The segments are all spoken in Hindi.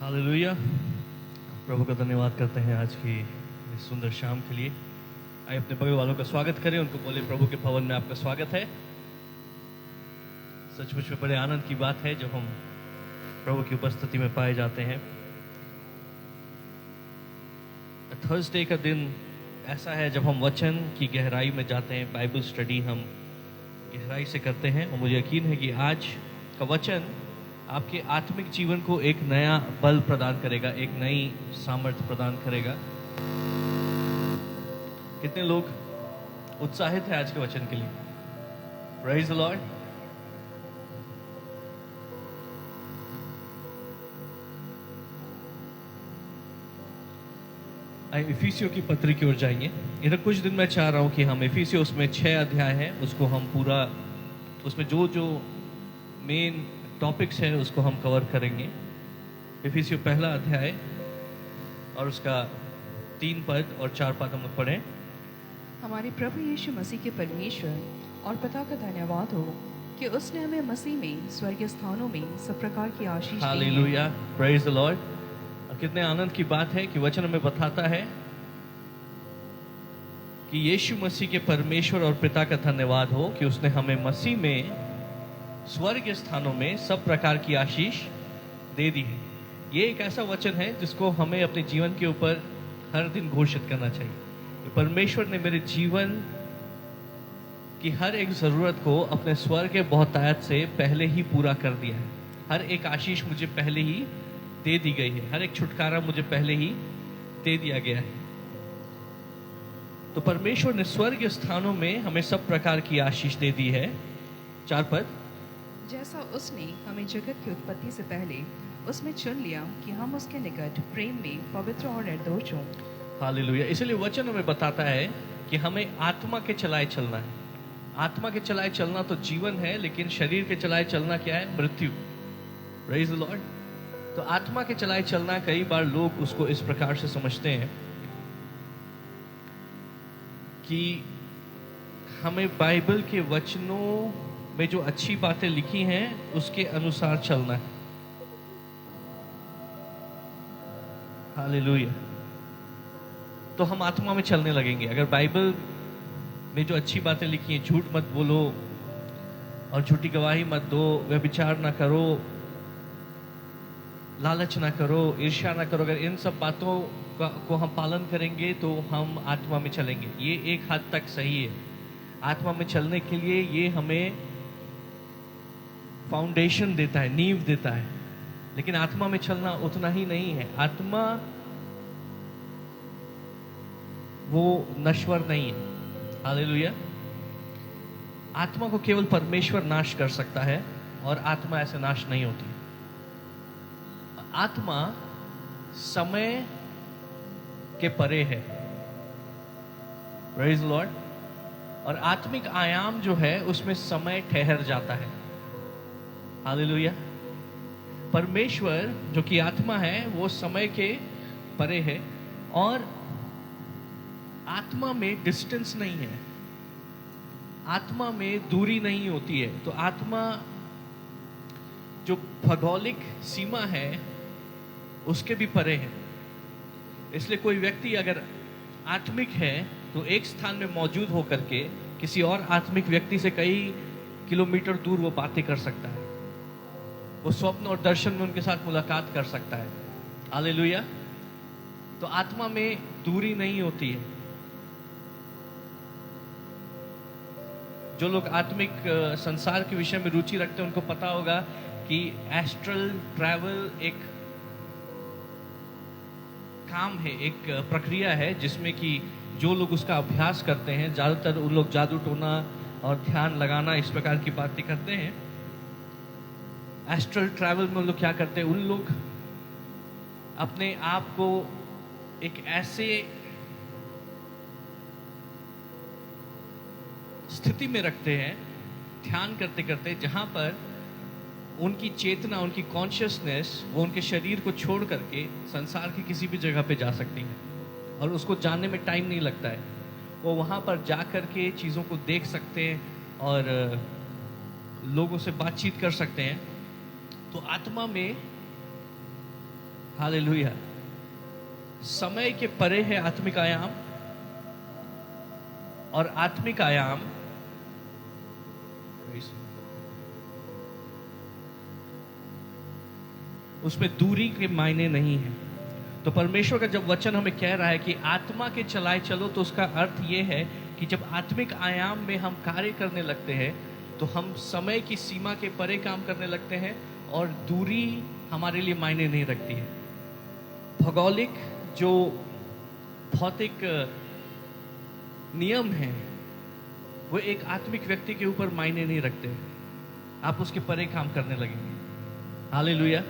हालेलुया। प्रभु का धन्यवाद करते हैं आज की इस सुंदर शाम के लिए। आइए अपने बगल वालों का स्वागत करें, उनको बोले प्रभु के भवन में आपका स्वागत है। सचमुच में बड़े आनंद की बात है जब हम प्रभु की उपस्थिति में पाए जाते हैं। थर्सडे का दिन ऐसा है जब हम वचन की गहराई में जाते हैं, बाइबल स्टडी हम गहराई से करते हैं। और मुझे यकीन है कि आज का वचन आपके आत्मिक जीवन को एक नया बल प्रदान करेगा, एक नई सामर्थ्य प्रदान करेगा। कितने लोग उत्साहित हैं आज के वचन के लिए? Praise the Lord. इफिसियों की पत्री की ओर जाएंगे। इधर कुछ दिन मैं चाह रहा हूं कि हम इफिसियों, उसमें 6 अध्याय है, उसको हम पूरा, उसमें जो जो मेन टॉपिक्स हैं उसको हम कवर करेंगे। इफिसियों पहला अध्याय और उसका 3 पद और 4 पद हम लोग पढ़ें। हमारे प्रभु यीशु मसीह के परमेश्वर और पिता का धन्यवाद हो कि उसने हमें मसीह में स्वर्गीय स्थानों में सब प्रकार की आशीष दी है। Hallelujah, praise the Lord. और कितने आनंद की बात है कि वचन हमें बताता है कि यीशु मसीह के परमेश्वर और पिता का धन्यवाद हो कि उसने हमें मसीह में स्वर्ग स्थानों में सब प्रकार की आशीष दे दी है। ये एक ऐसा वचन है जिसको हमें अपने जीवन के ऊपर हर दिन घोषित करना चाहिए। परमेश्वर ने मेरे जीवन की हर एक ज़रूरत को अपने स्वर्ग के बहुतायत से पहले ही पूरा कर दिया है। हर एक आशीष मुझे पहले ही दे दी गई है, हर एक छुटकारा मुझे पहले ही दे दिया गया है। तो परमेश्वर ने स्वर्ग स्थानों में हमें सब प्रकार की आशीष दे दी है। 4 पद। जैसा उसने हमें जगत की उत्पत्ति से पहले उसमें चुन लिया कि हम उसके निकट प्रेम में पवित्र और निर्दोष हों। हालेलुया। इसलिए वचन हमें बताता है कि हमें आत्मा के चलाए चलना है। आत्मा के चलाए चलना तो जीवन है, लेकिन शरीर के चलाए चलना क्या है? मृत्यु। Praise the Lord. तो आत्मा के चलाए चलना, कई बार लोग उसको इस प्रकार से समझते हैं कि हमें बाइबल के वचनों में जो अच्छी बातें लिखी हैं उसके अनुसार चलना है। हालेलुया। तो हम आत्मा में चलने लगेंगे। अगर बाइबल में जो अच्छी बातें लिखी हैं, झूठ मत बोलो और झूठी गवाही मत दो, व्यभिचार ना करो, लालच ना करो, ईर्ष्या ना करो, अगर इन सब बातों को हम पालन करेंगे तो हम आत्मा में चलेंगे। ये एक हद तक सही है। आत्मा में चलने के लिए ये हमें फाउंडेशन देता है, नींव देता है। लेकिन आत्मा में चलना उतना ही नहीं है। आत्मा वो नश्वर नहीं है। हालेलुया। आत्मा को केवल परमेश्वर नाश कर सकता है और आत्मा ऐसे नाश नहीं होती। आत्मा समय के परे है। Praise the Lord. और आत्मिक आयाम जो है उसमें समय ठहर जाता है। हालेलुया। परमेश्वर जो कि आत्मा है वो समय के परे है और आत्मा में डिस्टेंस नहीं है, आत्मा में दूरी नहीं होती है। तो आत्मा जो भौगोलिक सीमा है उसके भी परे है। इसलिए कोई व्यक्ति अगर आत्मिक है तो एक स्थान में मौजूद होकर के किसी और आत्मिक व्यक्ति से कई किलोमीटर दूर वो बातें कर सकता है। वो स्वप्न और दर्शन में उनके साथ मुलाकात कर सकता है। हालेलुया। तो आत्मा में दूरी नहीं होती है। जो लोग आत्मिक संसार के विषय में रुचि रखते हैं उनको पता होगा कि एस्ट्रल ट्रैवल एक काम है, एक प्रक्रिया है जिसमें कि जो लोग उसका अभ्यास करते हैं, ज़्यादातर उन लोग जादू टोना और ध्यान लगाना इस प्रकार की बातें करते हैं। एस्ट्रल ट्रैवल में उन लोग क्या करते हैं? उन लोग अपने आप को एक ऐसे स्थिति में रखते हैं ध्यान करते करते जहां पर उनकी चेतना, उनकी कॉन्शियसनेस वो उनके शरीर को छोड़ करके संसार की किसी भी जगह पे जा सकती है और उसको जानने में टाइम नहीं लगता है। वो वहाँ पर जा कर के चीज़ों को देख सकते हैं और लोगों से बातचीत कर सकते हैं। तो आत्मा में हालेलुया। समय के परे है आत्मिक आयाम, और आत्मिक आयाम उसमें दूरी के मायने नहीं है। तो परमेश्वर का जब वचन हमें कह रहा है कि आत्मा के चलाए चलो, तो उसका अर्थ यह है कि जब आत्मिक आयाम में हम कार्य करने लगते हैं तो हम समय की सीमा के परे काम करने लगते हैं, और दूरी हमारे लिए मायने नहीं रखती है। भौगोलिक जो भौतिक नियम हैं वो एक आत्मिक व्यक्ति के ऊपर मायने नहीं रखते। आप उसके परे काम करने लगेंगे। हालेलुया।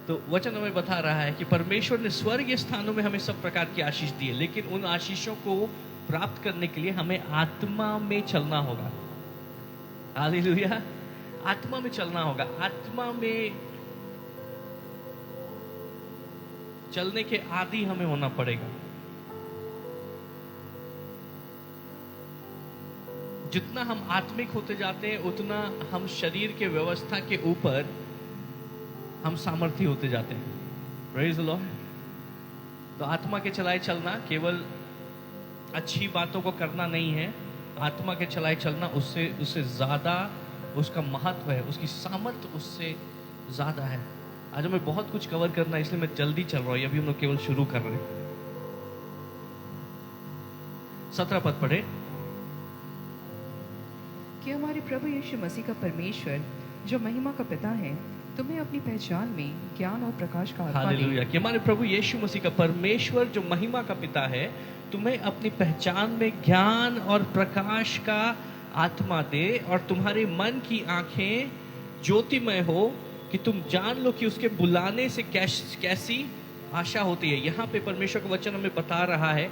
तो वचन हमें बता रहा है कि परमेश्वर ने स्वर्गीय स्थानों में हमें सब प्रकार की आशीष दी है, लेकिन उन आशीषों को प्राप्त करने के लिए हमें आत्मा में चलना होगा। हालेलुया। आत्मा में चलना होगा। आत्मा में चलने के आदी हमें होना पड़ेगा। जितना हम आत्मिक होते जाते हैं उतना हम शरीर के व्यवस्था के ऊपर हम सामर्थ्य होते जाते हैं। Praise the Lord. तो आत्मा के चलाए चलना केवल अच्छी बातों को करना नहीं है। आत्मा के चलाए चलना उससे ज़्यादा उसका महत्व है, उसकी सामर्थ्य उससे ज़्यादा है। आज हमें बहुत कुछ कवर करना है, इसलिए मैं जल्दी चल रहा हूँ। अभी हम लोग केवल शुरू कर रहे हैं। 17 पद पढ़े कि हमारे प्रभु यीशु मसीह का परमेश्वर जो महिमा का पिता है तुम्हें अपनी पहचान में ज्ञान और प्रकाश का आत्मा दे। हालेलुया। कि हमारे प्रभु यीशु मसीह का परमेश्वर जो महिमा का पिता है तुम्हें अपनी पहचान में ज्ञान और प्रकाश का आत्मा दे, और तुम्हारे मन की आंखें ज्योतिमय हो कि तुम जान लो कि उसके बुलाने से कैसी आशा होती है। यहाँ पे परमेश्वर का वचन हमें बता रहा है,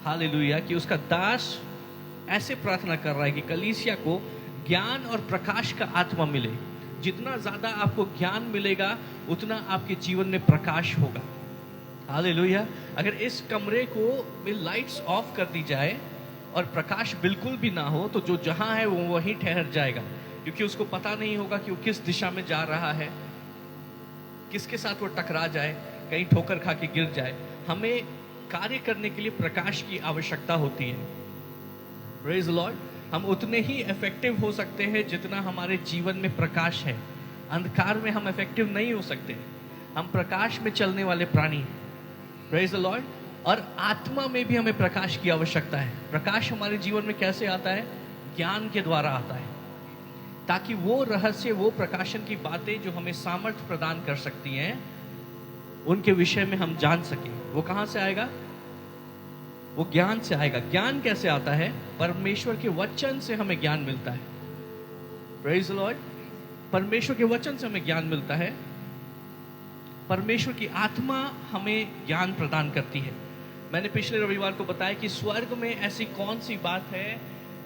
हालेलुया, कि उसका दास ऐसे प्रार्थना कर रहा है कि कलीसिया को ज्ञान और प्रकाश का आत्मा मिले। जितना ज्यादा आपको ज्ञान मिलेगा उतना आपके जीवन में प्रकाश होगा। हालेलुया। अगर इस कमरे को में लाइट्स ऑफ कर दी जाए और प्रकाश बिल्कुल भी ना हो तो जो जहां है वो वहीं ठहर जाएगा, क्योंकि उसको पता नहीं होगा कि वो किस दिशा में जा रहा है, किसके साथ वो टकरा जाए, कहीं ठोकर खा के गिर जाए। हमें कार्य करने के लिए प्रकाश की आवश्यकता होती है। Praise the Lord. हम उतने ही इफेक्टिव हो सकते हैं जितना हमारे जीवन में प्रकाश है। अंधकार में हम इफेक्टिव नहीं हो सकते। हम प्रकाश में चलने वाले प्राणी हैं। Praise the Lord. और आत्मा में भी हमें प्रकाश की आवश्यकता है। प्रकाश हमारे जीवन में कैसे आता है? ज्ञान के द्वारा आता है, ताकि वो रहस्य, वो प्रकाशन की बातें जो हमें सामर्थ्य प्रदान कर सकती हैं, उनके विषय में हम जान सकें। वो कहाँ से आएगा? वो ज्ञान से आएगा। ज्ञान कैसे आता है? परमेश्वर के वचन से हमें ज्ञान मिलता है। Praise the Lord. परमेश्वर के वचन से हमें ज्ञान मिलता है। परमेश्वर की आत्मा हमें ज्ञान प्रदान करती है। मैंने पिछले रविवार को बताया कि स्वर्ग में ऐसी कौन सी बात है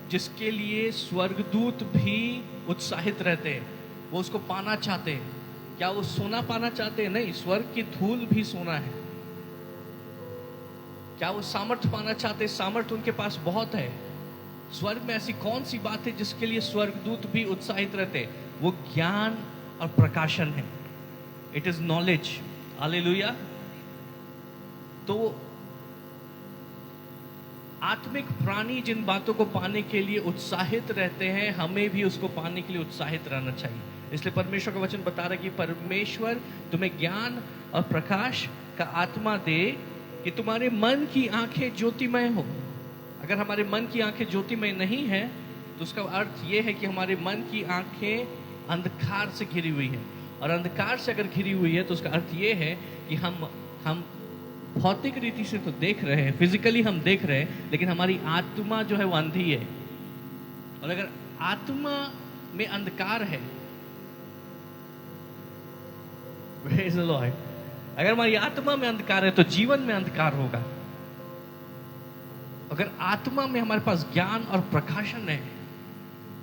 जिसके लिए स्वर्गदूत भी उत्साहित रहते हैं, वो उसको पाना चाहते हैं। क्या वो सोना पाना चाहते हैं? नहीं, स्वर्ग की धूल भी सोना है। क्या वो सामर्थ्य पाना चाहते हैं? सामर्थ्य उनके पास बहुत है। स्वर्ग में ऐसी कौन सी बात है जिसके लिए स्वर्गदूत भी उत्साहित रहते हैं? वो ज्ञान और प्रकाशन है। It is knowledge. हालेलुया। तो आत्मिक प्राणी जिन बातों को पाने के लिए उत्साहित रहते हैं, हमें भी उसको पाने के लिए उत्साहित रहना चाहिए। इसलिए परमेश्वर का वचन बता रहा है कि परमेश्वर तुम्हें ज्ञान और प्रकाश का आत्मा दे कि तुम्हारे मन की आंखें ज्योतिमय हो। अगर हमारे मन की आंखें ज्योतिमय नहीं है तो उसका अर्थ यह है कि हमारे मन की आंखें अंधकार से घिरी हुई है। और अंधकार से अगर घिरी हुई है तो उसका अर्थ यह है कि हम भौतिक रीति से तो देख रहे हैं, फिजिकली हम देख रहे हैं, लेकिन हमारी आत्मा जो है वो अंधी है। और अगर आत्मा में अंधकार है, प्रेज़ द लॉर्ड, अगर हमारी आत्मा में अंधकार है तो जीवन में अंधकार होगा। अगर आत्मा में हमारे पास ज्ञान और प्रकाशन है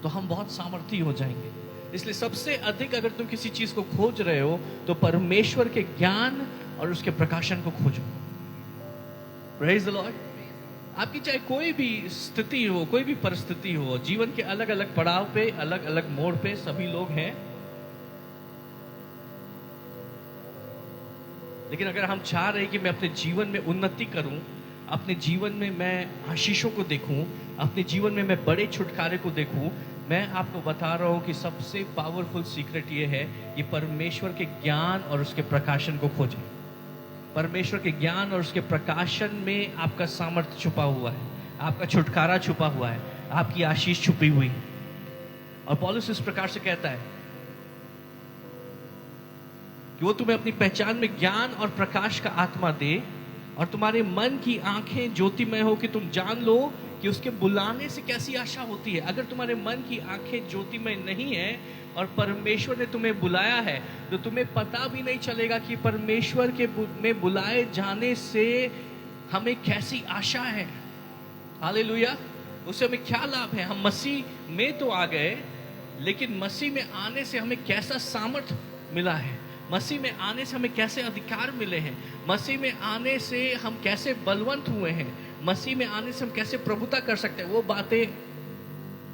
तो हम बहुत सामर्थी हो जाएंगे। इसलिए सबसे अधिक अगर तुम किसी चीज को खोज रहे हो तो परमेश्वर के ज्ञान और उसके प्रकाशन को खोजो। Praise the Lord. आपकी चाहे कोई भी स्थिति हो, कोई भी परिस्थिति हो, जीवन के अलग अलग पड़ाव पे, अलग अलग मोड़ पे सभी लोग हैं। लेकिन अगर हम चाह रहे हैं कि मैं अपने जीवन में उन्नति करूं, अपने जीवन में मैं आशीषों को देखूं, अपने जीवन में मैं बड़े छुटकारे को देखूं, मैं आपको बता रहा हूं कि सबसे पावरफुल सीक्रेट ये है, ये परमेश्वर के ज्ञान और उसके प्रकाशन को खोजें। परमेश्वर के ज्ञान और उसके प्रकाशन में आपका सामर्थ्य छुपा हुआ है, आपका छुटकारा छुपा हुआ है, आपकी आशीष छुपी हुई है। और पौलुस इस प्रकार से कहता है कि वो तुम्हें अपनी पहचान में ज्ञान और प्रकाश का आत्मा दे और तुम्हारे मन की आंखें ज्योतिमय हो कि तुम जान लो कि उसके बुलाने से कैसी आशा होती है। अगर तुम्हारे मन की आंखें ज्योतिमय नहीं है और परमेश्वर ने तुम्हें बुलाया है, तो तुम्हें पता भी नहीं चलेगा कि परमेश्वर के में बुलाए जाने से हमें कैसी आशा है। हालेलुया। उससे हमें क्या लाभ है। हम मसीह में तो आ गए, लेकिन मसीह में आने से हमें कैसा सामर्थ्य मिला है, मसीह में आने से हमें कैसे अधिकार मिले हैं, मसीह में आने से हम कैसे बलवंत हुए हैं, मसीह में आने से हम कैसे प्रभुता कर सकते हैं, वो बातें,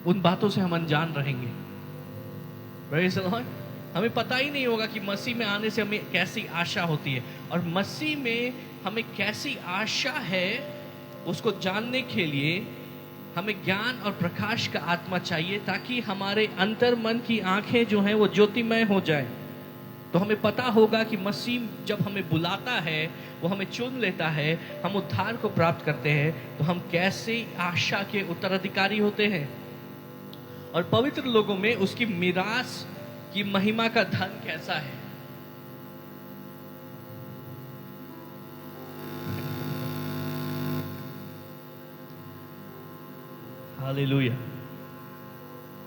उन बातों से हम अनजान रहेंगे। Praise the Lord। हमें पता ही नहीं होगा कि मसीह में आने से हमें कैसी आशा होती है, और मसीह में हमें कैसी आशा है उसको जानने के लिए हमें ज्ञान और प्रकाश का आत्मा चाहिए, ताकि हमारे अंतर मन की आंखें जो हैं वो ज्योतिमय हो जाए। तो हमें पता होगा कि मसीह जब हमें बुलाता है, वो हमें चुन लेता है, हम उद्धार को प्राप्त करते हैं, तो हम कैसे आशा के उत्तराधिकारी होते हैं। और पवित्र लोगों में उसकी मिरास की महिमा का धन कैसा है। हालेलुया।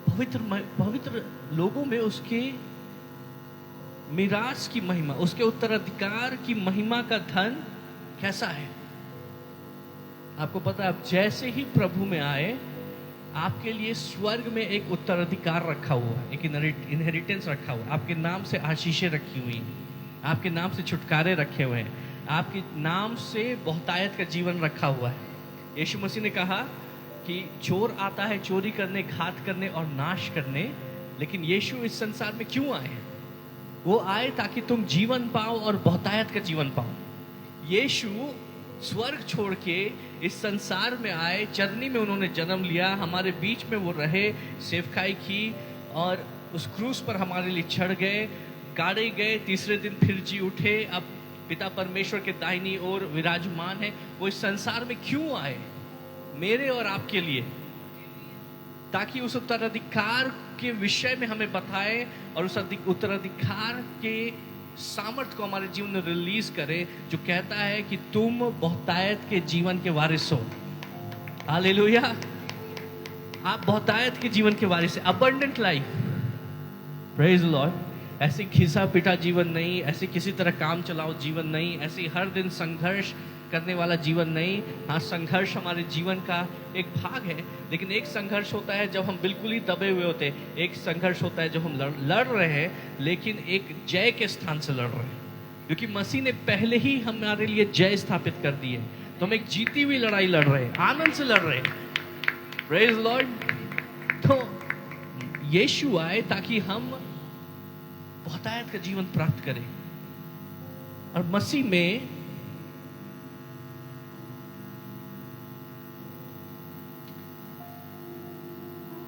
पवित्र लोगों में उसके मिरास की महिमा, उसके उत्तराधिकार की महिमा का धन कैसा है। आपको पता है, आप जैसे ही प्रभु में आए, आपके लिए स्वर्ग में एक उत्तराधिकार रखा हुआ है, एक इनहेरिटेंस रखा हुआ है। आपके नाम से आशीषें रखी हुई हैं, आपके नाम से छुटकारे रखे हुए हैं, आपके नाम से बहुतायत का जीवन रखा हुआ है। यीशु मसीह ने कहा कि चोर आता है चोरी करने, घात करने और नाश करने, लेकिन यीशु इस संसार में क्यों आए? वो आए ताकि तुम जीवन पाओ और बहुतायत का जीवन पाओ। यीशु स्वर्ग छोड़ के इस संसार में आए, चरनी में उन्होंने जन्म लिया, हमारे बीच में वो रहे, सेवकाई की, और उस क्रूस पर हमारे लिए चढ़ गए, गाड़े गए, तीसरे दिन फिर जी उठे, अब पिता परमेश्वर के दाहिनी ओर विराजमान है। वो इस संसार में क्यों आए? मेरे और आपके लिए, ताकि उस उत्तराधिकार के विषय में हमें बताए और उस उत्तराधिकार के सामर्थ्य को हमारे जीवन में रिलीज करे, जो कहता है कि तुम बहुतायत के जीवन के वारिस हो। हालेलुया। आप बहुतायत के जीवन के वारिस हैं, abundant life. Praise the Lord. ऐसे घिसा पिटा जीवन नहीं, ऐसे किसी तरह काम चलाओ जीवन नहीं, ऐसे हर दिन संघर्ष करने वाला जीवन नहीं। हाँ, संघर्ष हमारे जीवन का एक भाग है, लेकिन एक संघर्ष होता है जब हम बिल्कुल ही दबे हुए होते हैं, एक संघर्ष होता है जब हम लड़ रहे हैं, लेकिन एक जय के स्थान से लड़ रहे हैं, क्योंकि मसीह ने पहले ही हमारे लिए जय स्थापित कर दी है। तो हम एक जीती हुई लड़ाई लड़ रहे हैं, आनंद से लड़ रहे हैं। Praise Lord. तो यीशु आए ताकि हम बहुतायत का जीवन प्राप्त करें, और मसीह में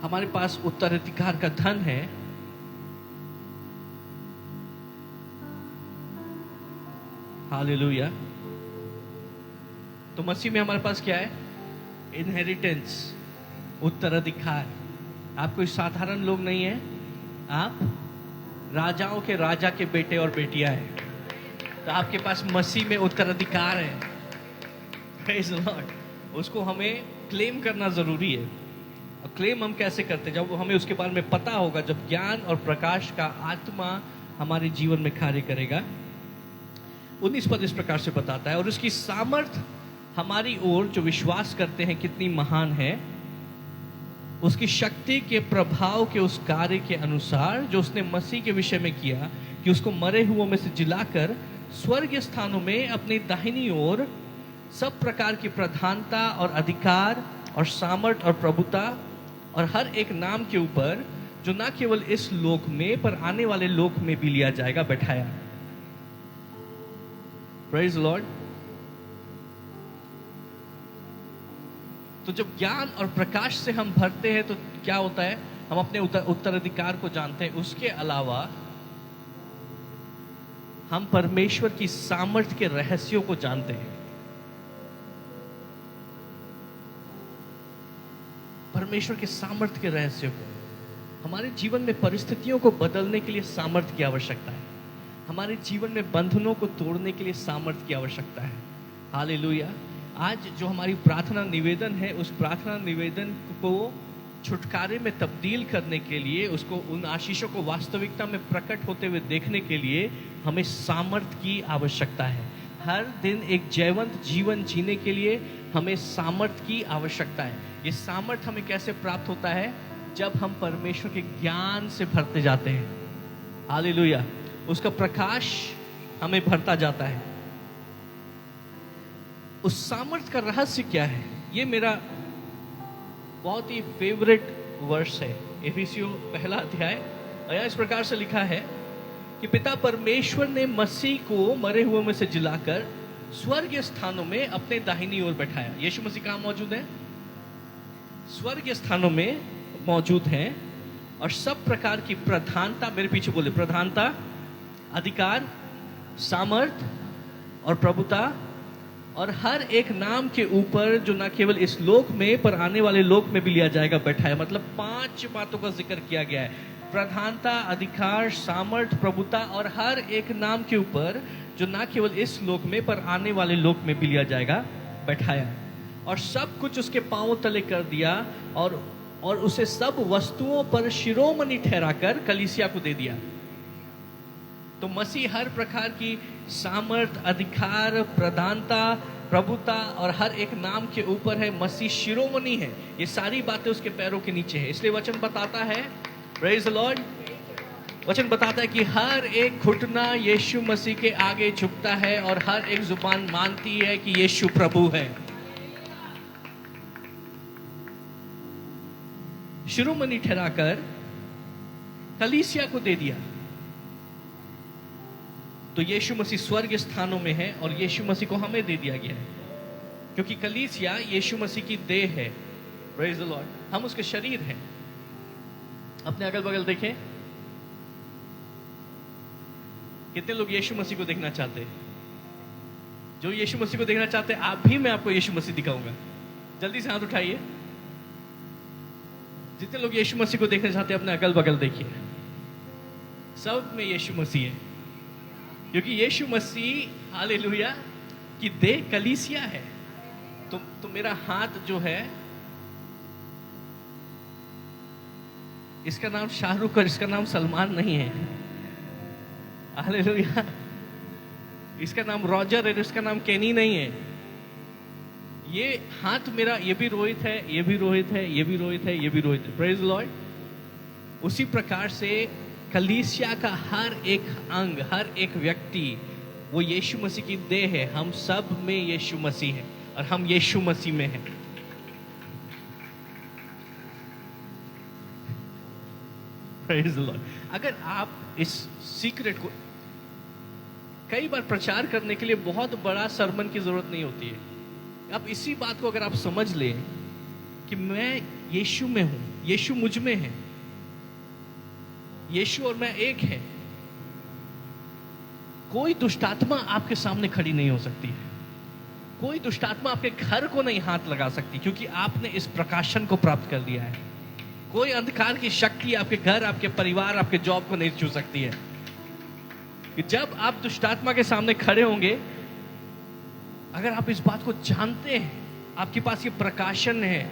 हमारे पास उत्तराधिकार का धन है। हालेलुया। तो मसीह में हमारे पास क्या है? इनहेरिटेंस, उत्तराधिकार। आप कोई साधारण लोग नहीं है, आप राजाओं के राजा के बेटे और बेटियां हैं। तो आपके पास मसीह में उत्तराधिकार है। Praise the Lord. उसको हमें क्लेम करना जरूरी है। और क्लेम हम कैसे करते हैं? जब हमें उसके बारे में पता होगा, जब ज्ञान और प्रकाश का आत्मा हमारे जीवन में कार्य करेगा। 19 पद इस प्रकार से बताता है, और उसकी सामर्थ हमारी ओर जो विश्वास करते हैं कितनी महान है, उसकी शक्ति के प्रभाव के उस कार्य के अनुसार जो उसने मसीह के विषय में किया, कि उसको मरे हुओं में से जिलाकर स्वर्गीय स्थानों में अपनी दाहिनी ओर सब प्रकार की प्रधानता और अधिकार और सामर्थ और प्रभुता और हर एक नाम के ऊपर, जो ना केवल इस लोक में पर आने वाले लोक में भी लिया जाएगा, बैठाया। Praise Lord. तो जब ज्ञान और प्रकाश से हम भरते हैं तो क्या होता है, हम अपने उत्तराधिकार को जानते हैं। उसके अलावा हम परमेश्वर की सामर्थ्य के रहस्यों को जानते हैं। परमेश्वर के सामर्थ्य के रहस्यों को, हमारे जीवन में परिस्थितियों को बदलने के लिए सामर्थ्य की आवश्यकता है। हमारे जीवन में बंधनों को तोड़ने के लिए सामर्थ्य की आवश्यकता है। हालेलुया। आज जो हमारी प्रार्थना निवेदन है, उस प्रार्थना निवेदन को छुटकारे में तब्दील करने के लिए, उसको उन आशीषों को वास्तविकता में प्रकट होते हुए देखने के लिए हमें सामर्थ्य की आवश्यकता है। हर दिन एक जयवंत जीवन जीने के लिए हमें सामर्थ्य की आवश्यकता है। ये सामर्थ्य हमें कैसे प्राप्त होता है? जब हम परमेश्वर के ज्ञान से भरते जाते हैं। हालेलुया। उसका प्रकाश हमें भरता जाता है। उस सामर्थ्य का रहस्य क्या है? ये मेरा बहुत ही फेवरेट वर्ष है। एफिसियों पहला अध्याय, और इस प्रकार से लिखा है कि पिता परमेश्वर ने मसीह को मरे हुए में से जिलाकर स्वर्गीय स्थानों में अपने दाहिनी ओर बैठाया। यीशु मसीह कहाँ मौजूद है? स्वर्गीय स्थानों में मौजूद हैं, और सब प्रकार की प्रधानता, मेरे पीछे बोले, प्रधानता, अधिकार, सामर्थ और प्रभुता और हर एक नाम के ऊपर जो न केवल इस लोक में पर आने वाले लोक में भी लिया जाएगा, बैठा है। मतलब 5 बातों का जिक्र किया गया है। प्रधानता, अधिकार, सामर्थ, प्रभुता और हर एक नाम के ऊपर जो न केवल इस लोक में पर आने वाले लोक में भी लिया जाएगा, बैठाया। और सब कुछ उसके पांवों तले कर दिया, और उसे सब वस्तुओं पर शिरोमणि ठहराकर कलीसिया को दे दिया। तो मसीह हर प्रकार की सामर्थ, अधिकार, प्रधानता, प्रभुता और हर एक नाम के ऊपर है। मसीह शिरोमणि है। ये सारी बातें उसके पैरों के नीचे है। इसलिए वचन बताता है, प्रेज द लॉर्ड, वचन बताता है कि हर एक घुटना यीशु मसीह के आगे झुकता है और हर एक जुबान मानती है कि यीशु प्रभु है। शिरोमणि ठहराकर कलीसिया को दे दिया। तो यीशु मसीह स्वर्ग स्थानों में है और यीशु मसीह को हमें दे दिया गया है, क्योंकि कलीसिया यीशु मसीह की देह है। Praise the Lord. हम उसके शरीर हैं। अपने अगल बगल देखें, कितने लोग यीशु मसीह को देखना चाहते हैं? जो यीशु मसीह को देखना चाहते हैं, आप भी, मैं आपको यीशु मसीह दिखाऊंगा। जल्दी से हाथ उठाइए। जितने लोग यीशु मसीह को देखना चाहते हैं, अपने अगल बगल देखिए। सब में यीशु मसीह है, क्योंकि यीशु मसीह, हालेलुया, की देह कलीसिया है। तो मेरा हाथ जो है, इसका नाम शाहरुख और इसका नाम सलमान नहीं है। हालेलुया। इसका नाम रॉजर है, इसका नाम केनी नहीं है। ये हाथ मेरा, ये भी रोहित है, ये भी रोहित है, ये भी रोहित है, ये भी रोहित है। Praise the Lord. उसी प्रकार से कलीसिया का हर एक अंग, हर एक व्यक्ति, वो यीशु मसीह की देह है। हम सब में यीशु मसीह है और हम यीशु मसीह में हैं। Praise the Lord. अगर आप इस सीक्रेट को, कई बार प्रचार करने के लिए बहुत बड़ा सरमन की जरूरत नहीं होती है। अब इसी बात को अगर आप समझ लें कि मैं यीशु में हूं, यीशु मुझ में है, यीशु और मैं एक है, कोई दुष्टात्मा आपके सामने खड़ी नहीं हो सकती है। कोई दुष्टात्मा आपके घर को नहीं हाथ लगा सकती, क्योंकि आपने इस प्रकाशन को प्राप्त कर लिया है। कोई अंधकार की शक्ति आपके घर, आपके परिवार, आपके जॉब को नहीं छू सकती है। कि जब आप दुष्टात्मा के सामने खड़े होंगे, अगर आप इस बात को जानते हैं, आपके पास ये प्रकाशन है,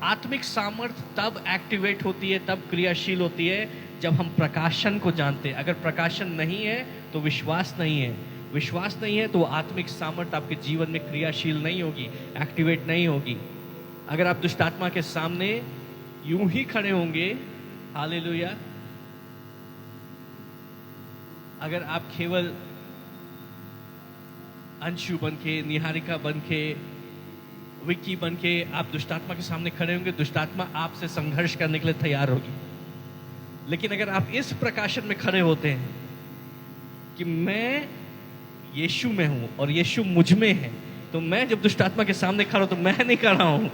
आत्मिक सामर्थ्य तब एक्टिवेट होती है, तब क्रियाशील होती है, जब हम प्रकाशन को जानते हैं। अगर प्रकाशन नहीं है तो विश्वास नहीं है, विश्वास नहीं है तो आत्मिक सामर्थ्य आपके जीवन में क्रियाशील नहीं होगी, एक्टिवेट नहीं होगी। अगर आप दुष्टात्मा के सामने यूं ही खड़े होंगे, हालेलुया, अगर आप केवल अंशु बन के, निहारिका बन के, विक्की बन के आप दुष्टात्मा के सामने खड़े होंगे, दुष्टात्मा आपसे संघर्ष करने के लिए तैयार होगी। लेकिन अगर आप इस प्रकाशन में खड़े होते हैं कि मैं यीशु में हूं और यीशु मुझ में है, तो मैं जब दुष्ट आत्मा के सामने खड़ा हूं तो मैं नहीं खड़ा हूं,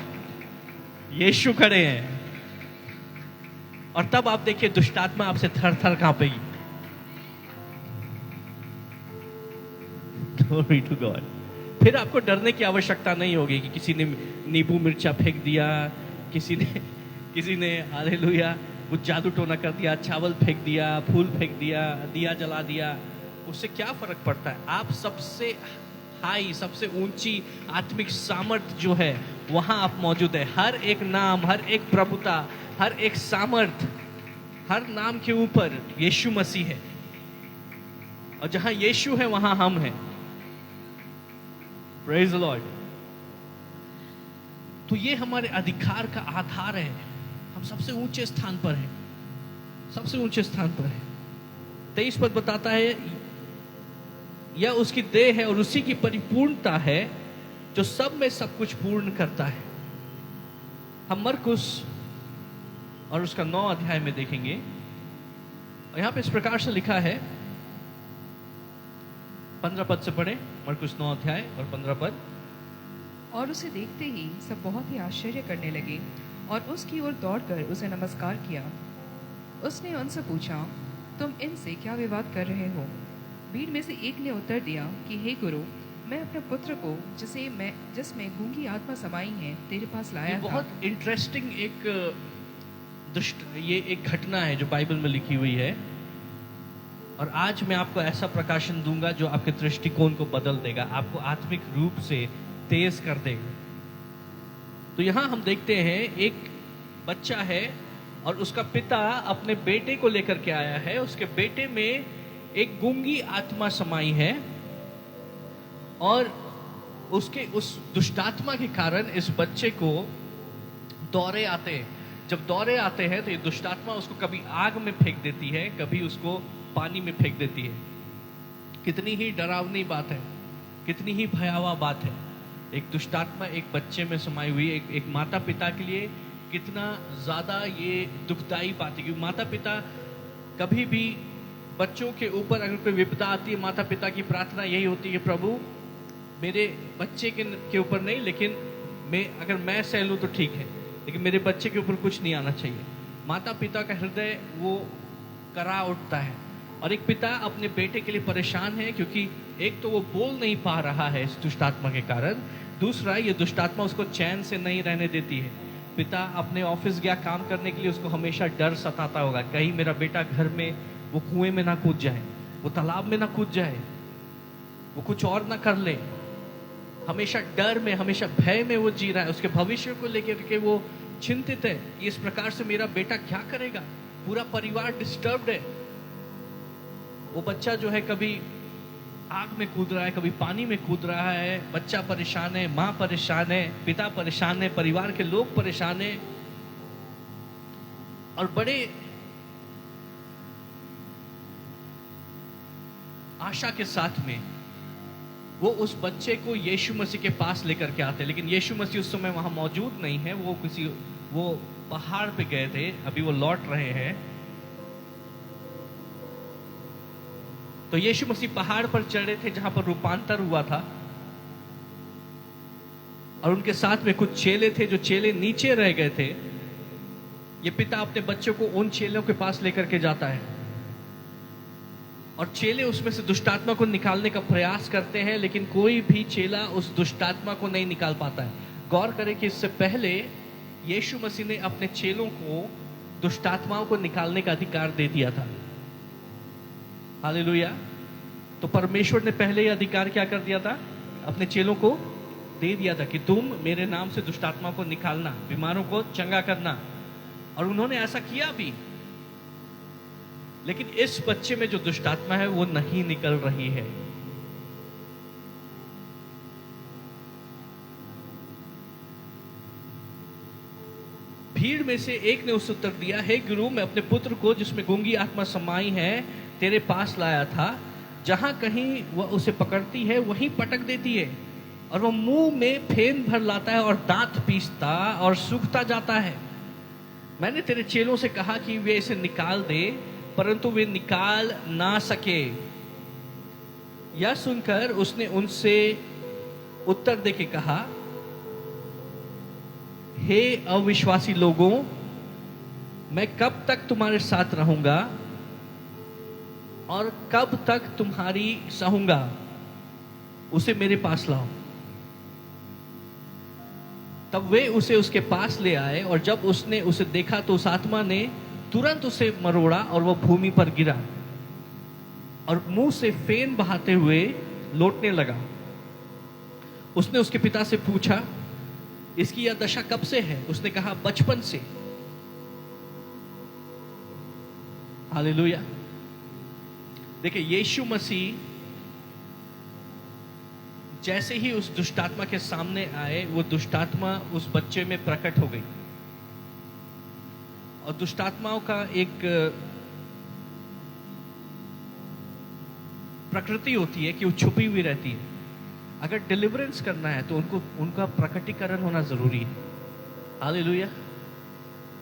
यीशु खड़े हैं। और तब आप देखिए दुष्ट आत्मा आपसे थर थर कांपेगी। Glory to God। फिर आपको डरने की आवश्यकता नहीं होगी कि किसी ने नींबू मिर्चा फेंक दिया, किसी ने हालेलुया वो जादू टोना कर दिया, चावल फेंक दिया, फूल फेंक दिया, दिया जला दिया, उससे क्या फर्क पड़ता है? आप सबसे हाई, सबसे ऊंची आत्मिक सामर्थ जो है वहां आप मौजूद है। हर एक नाम, हर एक प्रभुता, हर एक सामर्थ, हर नाम के ऊपर यीशु मसीह है, और जहां यीशु है वहां हम हैं। Praise the Lord. तो ये हमारे अधिकार का आधार है। हम सबसे ऊंचे स्थान पर हैं, सबसे ऊंचे स्थान पर है। 23 पद बताता है, यह उसकी देह है और उसी की परिपूर्णता है जो सब में सब कुछ पूर्ण करता है। हम मरकुस और उसका 9 अध्याय में देखेंगे, और यहां पे इस प्रकार से लिखा है, 15 पद से पढ़े, मरकुस 9 अध्याय और 15 पद। और उसे देखते ही सब बहुत ही आश्चर्य करने लगे और उसकी ओर दौड़कर उसे नमस्कार किया। उसने उनसे पूछा, तुम इनसे क्या विवाद कर रहे हो? भीड़ में से एक ने उत्तर दिया कि हे गुरु, मैं अपने पुत्र को जिसमें गूंगी आत्मा समाई है तेरे पास लाया था। बहुत इंटरेस्टिंग ये एक घटना है जो बाइबल में लिखी हुई है, और आज मैं आपको ऐसा प्रकाशन दूंगा जो आपके दृष्टिकोण को बदल देगा, आपको आत्मिक रूप से तेज कर देगा। तो यहां हम देखते हैं एक बच्चा है और उसका पिता अपने बेटे को लेकर के आया है। उसके बेटे में एक गूंगी आत्मा समाई है, और उसके उस दुष्टात्मा के कारण इस बच्चे को दौरे आते हैं। जब दौरे आते हैं तो ये दुष्टात्मा उसको कभी आग में फेंक देती है, कभी उसको पानी में फेंक देती है। कितनी ही डरावनी बात है, कितनी ही भयावह बात है। एक दुष्टात्मा एक बच्चे में समाई हुई, एक माता पिता के लिए कितना ज्यादा ये दुखदाई बात है। क्योंकि माता पिता कभी भी बच्चों के ऊपर अगर कोई विपदा आती है, माता पिता की प्रार्थना यही होती है, प्रभु मेरे बच्चे के ऊपर नहीं, लेकिन अगर मैं सह लूं तो ठीक है, लेकिन मेरे बच्चे के ऊपर कुछ नहीं आना चाहिए। माता पिता का हृदय वो करा उठता है, और एक पिता अपने बेटे के लिए परेशान है, क्योंकि एक तो वो बोल नहीं पा रहा है इस दुष्टात्मा के कारण, दूसरा ये दुष्टात्मा उसको चैन से नहीं रहने देती है। पिता अपने ऑफिस गया काम करने के लिए, उसको हमेशा डर सताता होगा, कहीं मेरा बेटा घर में वो कुएं में ना कूद जाए, वो तालाब में ना कूद जाए, वो कुछ और ना कर ले। हमेशा डर में, हमेशा भय में वो जी रहा है। उसके भविष्य को लेकर के वो चिंतित है कि इस प्रकार से मेरा बेटा क्या करेगा। पूरा परिवार डिस्टर्ब्ड है। वो बच्चा जो है कभी आग में कूद रहा है, कभी पानी में कूद रहा है। बच्चा परेशान है, माँ परेशान है, पिता परेशान है, परिवार के लोग परेशान है, और बड़े आशा के साथ में वो उस बच्चे को यीशु मसीह के पास लेकर के आते हैं। लेकिन यीशु मसीह उस समय वहां मौजूद नहीं है, वो पहाड़ पे गए थे, अभी वो लौट रहे हैं। तो यीशु मसीह पहाड़ पर चढ़े थे जहां पर रूपांतर हुआ था, और उनके साथ में कुछ चेले थे, जो चेले नीचे रह गए थे। ये पिता अपने बच्चों को उन चेलों के पास लेकर के जाता है, और चेले उसमें से दुष्टात्मा को निकालने का प्रयास करते हैं, लेकिन कोई भी चेला उस दुष्टात्मा को नहीं निकाल पाता है। गौर करें कि इससे पहले यीशु मसीह ने अपने चेलों को दुष्टात्माओं को निकालने का अधिकार दे दिया था। हालेलुया। तो परमेश्वर ने पहले ही अधिकार क्या कर दिया था? अपने चेलों को दे दिया था कि तुम मेरे नाम से दुष्टात्मा को निकालना, बीमारों को चंगा करना, और उन्होंने ऐसा किया भी। लेकिन इस बच्चे में जो दुष्टात्मा है वो नहीं निकल रही है। भीड़ में से एक ने उस उत्तर दिया, हे गुरु, मैं अपने पुत्र को जिसमें गूंगी आत्मा समाई है तेरे पास लाया था। जहां कहीं वह उसे पकड़ती है वहीं पटक देती है, और वह मुंह में फेन भर लाता है और दांत पीसता और सूखता जाता है। मैंने तेरे चेलों से कहा कि वे इसे निकाल दे, परंतु वे निकाल ना सके। यह सुनकर उसने उनसे उत्तर देके कहा, हे अविश्वासी लोगों, मैं कब तक तुम्हारे साथ रहूंगा और कब तक तुम्हारी सहूंगा? उसे मेरे पास लाओ। तब वे उसे उसके पास ले आए, और जब उसने उसे देखा तो उस आत्मा ने तुरंत उसे मरोड़ा और वह भूमि पर गिरा और मुंह से फेन बहाते हुए लौटने लगा। उसने उसके पिता से पूछा, इसकी यह दशा कब से है? उसने कहा, बचपन से। हालेलुया। देखिए, यीशु मसीह जैसे ही उस दुष्टात्मा के सामने आए, वो दुष्टात्मा उस बच्चे में प्रकट हो गई। और दुष्टात्माओं का एक प्रकृति होती है कि वो छुपी हुई रहती है। अगर डिलीवरेंस करना है तो उनका प्रकटीकरण होना जरूरी है। हालेलुया।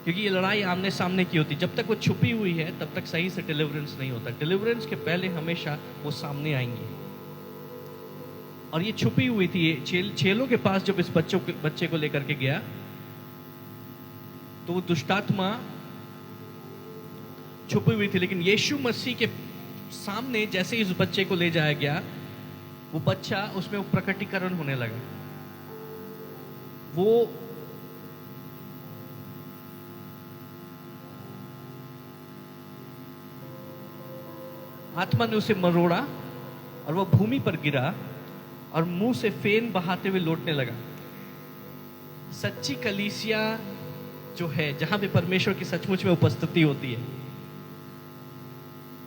क्योंकि ये लड़ाई आमने सामने की होती है। जब तक वो छुपी हुई है तब तक सही से डिलीवरेंस नहीं होता। डिलीवरेंस के पहले हमेशा वो सामने आएंगी। और ये छुपी हुई थी। चेलों के पास जब इस बच्चे को लेकर के गया तो वो दुष्टात्मा छुपी हुई थी, लेकिन यीशु मसीह के सामने जैसे इस बच्चे को ले जाया गया, वो बच्चा, उसमें वो प्रकटीकरण होने लगा। वो आत्मा ने उसे मरोड़ा और वह भूमि पर गिरा और मुंह से फेन बहाते हुए लौटने लगा। सच्ची कलीसिया जो है, जहां पे परमेश्वर की सचमुच में उपस्थिति होती है,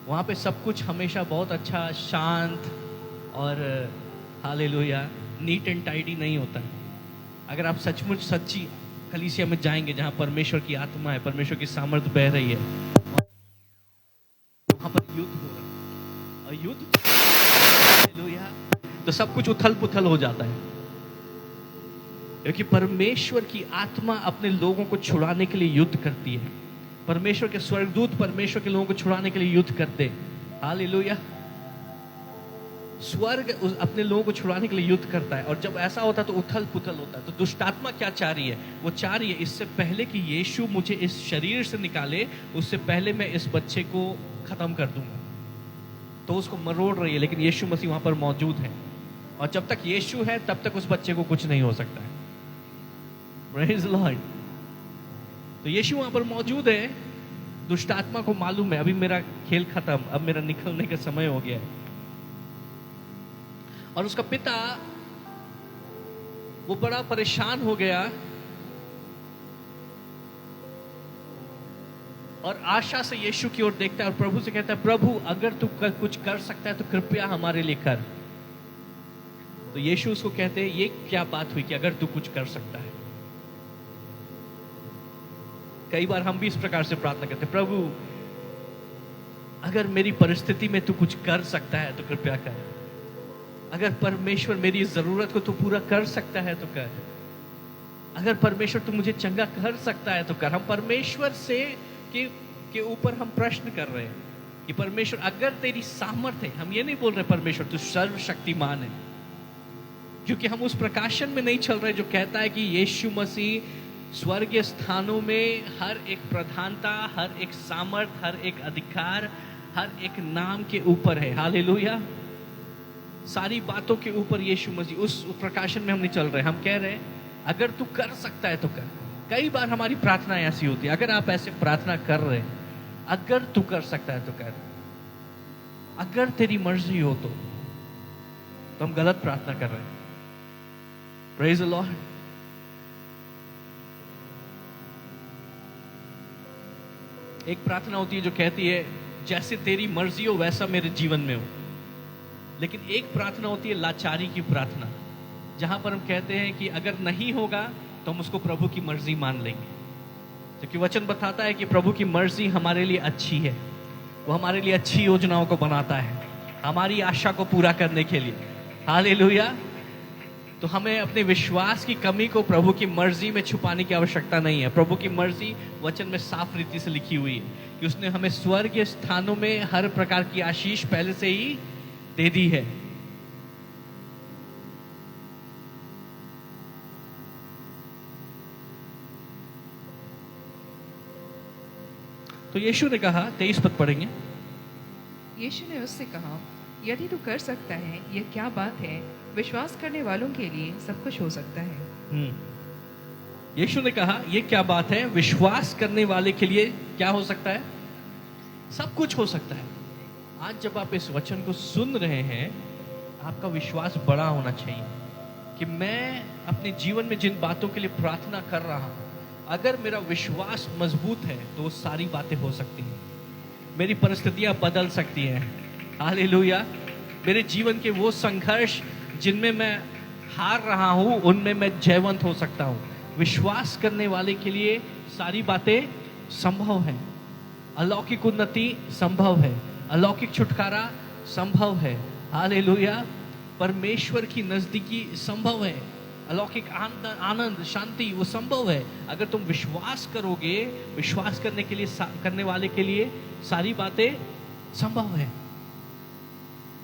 वहां पे सब कुछ हमेशा बहुत अच्छा, शांत और हालेलुया नीट एंड टाइडी नहीं होता है। अगर आप सचमुच सच्ची कलीसिया में जाएंगे जहां परमेश्वर की आत्मा है, परमेश्वर की सामर्थ बह रही है, वहां पर युद्ध हो रहा है। और युद्ध, हालेलुया, तो सब कुछ उथल पुथल हो जाता है। क्योंकि परमेश्वर की आत्मा अपने लोगों को छुड़ाने के लिए युद्ध करती है। परमेश्वर के स्वर्गदूत परमेश्वर के लोगों को छुड़ाने के लिए युद्ध करते हैं। हालेलुया। स्वर्ग अपने लोगों को छुड़ाने के लिए युद्ध करता है। और जब ऐसा होता है तो उथल पुथल होता है। तो दुष्टात्मा क्या चाह रही है? वो चाह रही है, इससे पहले कि यीशु मुझे इस शरीर से निकाले, उससे पहले मैं इस बच्चे को खत्म कर दूंगा। तो उसको मरोड़ रही है, लेकिन यीशु मसीह वहां पर मौजूद है। और जब तक यीशु है तब तक उस बच्चे को कुछ नहीं हो सकता है। Praise the Lord। तो यीशु वहां पर मौजूद है। दुष्टात्मा को मालूम है अभी मेरा खेल खत्म, अब मेरा निकलने का समय हो गया है। और उसका पिता, वो बड़ा परेशान हो गया और आशा से यीशु की ओर देखता है और प्रभु से कहता है, प्रभु अगर तू कुछ कर सकता है तो कृपया हमारे लिए कर। तो यीशु उसको कहते हैं, ये क्या बात हुई कि अगर तू कुछ कर सकता है? कई बार हम भी इस प्रकार से प्रार्थना करते हैं, प्रभु अगर मेरी परिस्थिति में तू कुछ कर सकता है तो कृपया कर। अगर परमेश्वर मेरी जरूरत को तू पूरा कर सकता है तो कर। अगर परमेश्वर तू मुझे चंगा कर सकता है तो कर। हम परमेश्वर से के ऊपर हम प्रश्न कर रहे हैं कि परमेश्वर अगर तेरी सामर्थ्य है, हम ये नहीं बोल रहे परमेश्वर तू सर्वशक्तिमान है, क्योंकि हम उस प्रकाशन में नहीं चल रहे जो कहता है कि यीशु मसीह स्वर्गीय स्थानों में हर एक प्रधानता, हर एक सामर्थ, हर एक अधिकार, हर एक नाम के ऊपर है। हालेलुया। सारी बातों के ऊपर यीशु मसीह, उस प्रकाशन में हम नहीं चल रहे। हम कह रहे हैं अगर तू कर सकता है तो कर। कई बार हमारी प्रार्थना ऐसी होती है, अगर आप ऐसे प्रार्थना कर रहे हैं, अगर तू कर सकता है तो कर, अगर तेरी मर्जी हो तो हम गलत प्रार्थना कर रहे हैं। Praise the Lord. एक प्रार्थना होती है जो कहती है जैसे तेरी मर्जी हो वैसा मेरे जीवन में हो। लेकिन एक प्रार्थना होती है लाचारी की प्रार्थना, जहां पर हम कहते हैं कि अगर नहीं होगा तो हम उसको प्रभु की मर्जी मान लेंगे, क्योंकि वचन बताता है कि प्रभु की मर्जी हमारे लिए अच्छी है। वो हमारे लिए अच्छी योजनाओं को बनाता है हमारी आशा को पूरा करने के लिए। हालेलुया। तो हमें अपने विश्वास की कमी को प्रभु की मर्जी में छुपाने की आवश्यकता नहीं है। प्रभु की मर्जी वचन में साफ रीति से लिखी हुई है कि उसने हमें स्वर्गीय स्थानों में हर प्रकार की आशीष पहले से ही दे दी है। तो यीशु ने कहा, 23 पद पढ़ेंगे। यीशु ने उससे कहा, यदि तू कर सकता है, यह क्या बात है? विश्वास करने वालों के लिए सब कुछ हो सकता है। यीशु ने कहा, ये क्या बात है? विश्वास करने वाले के लिए क्या हो सकता है? सब कुछ हो सकता है। आज जब आप इस वचन को सुन रहे हैं, आपका विश्वास बड़ा होना चाहिए कि मैं अपने जीवन में जिन बातों के लिए प्रार्थना कर रहा हूं, अगर मेरा विश्वास मजबूत है तो वो सारी बातें हो सकती हैं। मेरी परिस्थितियां बदल सकती हैं। हालेलुया। मेरे जीवन के वो संघर्ष जिनमें मैं हार रहा हूं, उनमें मैं जयवंत हो सकता हूं। विश्वास करने वाले के लिए सारी बातें संभव है। अलौकिक उन्नति संभव है, अलौकिक छुटकारा संभव है। हालेलुया। परमेश्वर की नजदीकी संभव है, अलौकिक आनंद शांति वो संभव है। अगर तुम विश्वास करोगे, विश्वास करने वाले के लिए सारी बातें संभव है।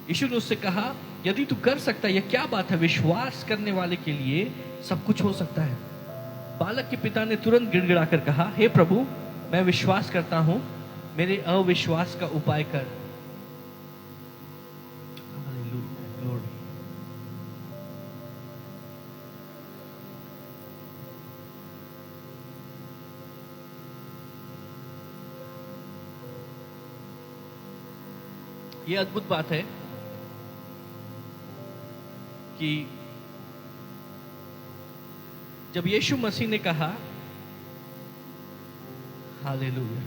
यीशु ने उससे कहा, यदि तू कर सकता है, यह क्या बात है? विश्वास करने वाले के लिए सब कुछ हो सकता है। बालक के पिता ने तुरंत गिड़गिड़ाकर कहा, हे प्रभु, मैं विश्वास करता हूं, मेरे अविश्वास का उपाय कर। ये अद्भुत बात है कि जब यीशु मसीह ने कहा, हालेलुया,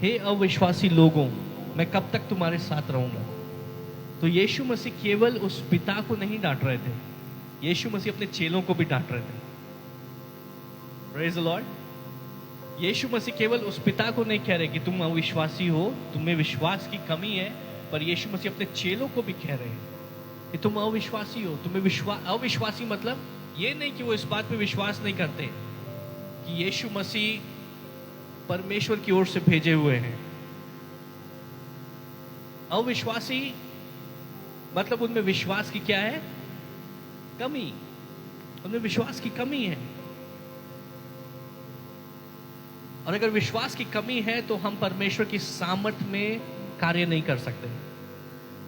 हे अविश्वासी लोगों, मैं कब तक तुम्हारे साथ रहूंगा? तो यीशु मसीह केवल उस पिता को नहीं डांट रहे थे, यीशु मसीह अपने चेलों को भी डांट रहे थे। Praise the Lord. यीशु मसीह केवल उस पिता को नहीं कह रहे कि तुम अविश्वासी हो, तुम्हें विश्वास की कमी है, पर यीशु मसीह अपने चेलों को भी कह रहे हैं कि तुम अविश्वासी हो। तुम्हें अविश्वासी मतलब ये नहीं कि वो इस बात पे विश्वास नहीं करते कि यीशु मसीह परमेश्वर की ओर से भेजे हुए हैं। अविश्वासी मतलब उनमें विश्वास की क्या है? कमी। उनमें विश्वास की कमी है। और अगर विश्वास की कमी है तो हम परमेश्वर की सामर्थ में कार्य नहीं कर सकते।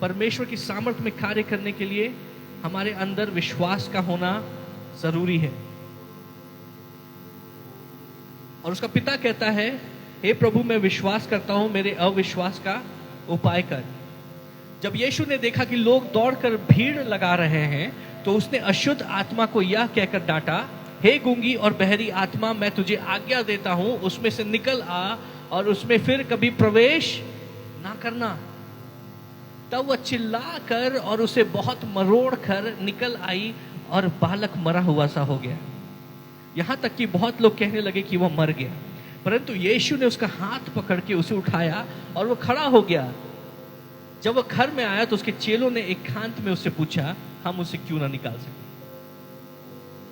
परमेश्वर की सामर्थ में कार्य करने के लिए हमारे अंदर विश्वास का होना जरूरी है। और उसका पिता कहता है, हे प्रभु, मैं विश्वास करता हूं, मेरे अविश्वास का उपाय कर। जब यीशु ने देखा कि लोग दौड़कर भीड़ लगा रहे हैं, तो उसने अशुद्ध आत्मा को यह कहकर डांटा, हे गूंगी और बहरी आत्मा, मैं तुझे आज्ञा देता हूं, उसमें से निकल आ और उसमें फिर कभी प्रवेश ना करना। तब वह चिल्ला कर और उसे बहुत मरोड़ कर निकल आई और बालक मरा हुआ सा हो गया। यहां तक कि बहुत लोग कहने लगे कि वह मर गया, परंतु यीशु ने उसका हाथ पकड़ के उसे उठाया और वह खड़ा हो गया। जब वह घर में आया तो उसके चेलों ने एकांत में उससे पूछा, हम उसे क्यों ना निकाल सके?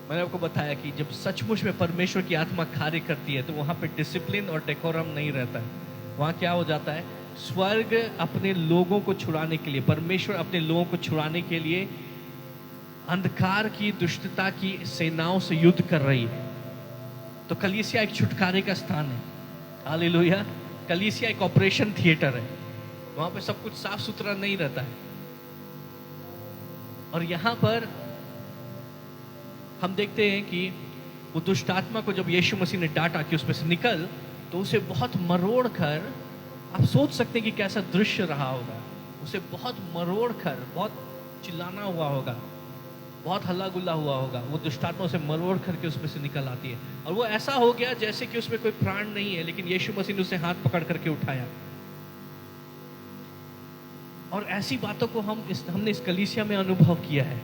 मैंने आपको बताया कि जब सचमुच में परमेश्वर की आत्मा कार्य करती है तो वहां पे डिसिप्लिन और डेकोरम नहीं रहता है। वहां क्या हो जाता है? स्वर्ग अपने लोगों को छुड़ाने के लिए, परमेश्वर अपने लोगों को छुड़ाने के लिए अंधकार की, दुष्टता की सेनाओं से युद्ध कर रही है। तो कलीसिया एक छुटकारे का स्थान है। हालेलुया। कलीसिया एक ऑपरेशन थिएटर है। वहां पे सब कुछ साफ सुथरा नहीं रहता है। और यहां पर हम देखते हैं कि वो दुष्ट आत्मा को जब यीशु मसीह ने डांटा कि उसमें से निकल, तो उसे बहुत मरोड़ कर, आप सोच सकते हैं कि कैसा दृश्य रहा होगा। उसे बहुत मरोड़ कर, बहुत चिल्लाना हुआ होगा, बहुत हल्ला गुल्ला हुआ होगा। वो दुष्टात्मा उसे मरोड़ करके उसमें से निकल आती है और वो ऐसा हो गया जैसे कि उसमें कोई प्राण नहीं है, लेकिन यीशु मसीह ने उसे हाथ पकड़ करके उठाया। और ऐसी बातों को हमने इस कलीसिया में अनुभव किया है।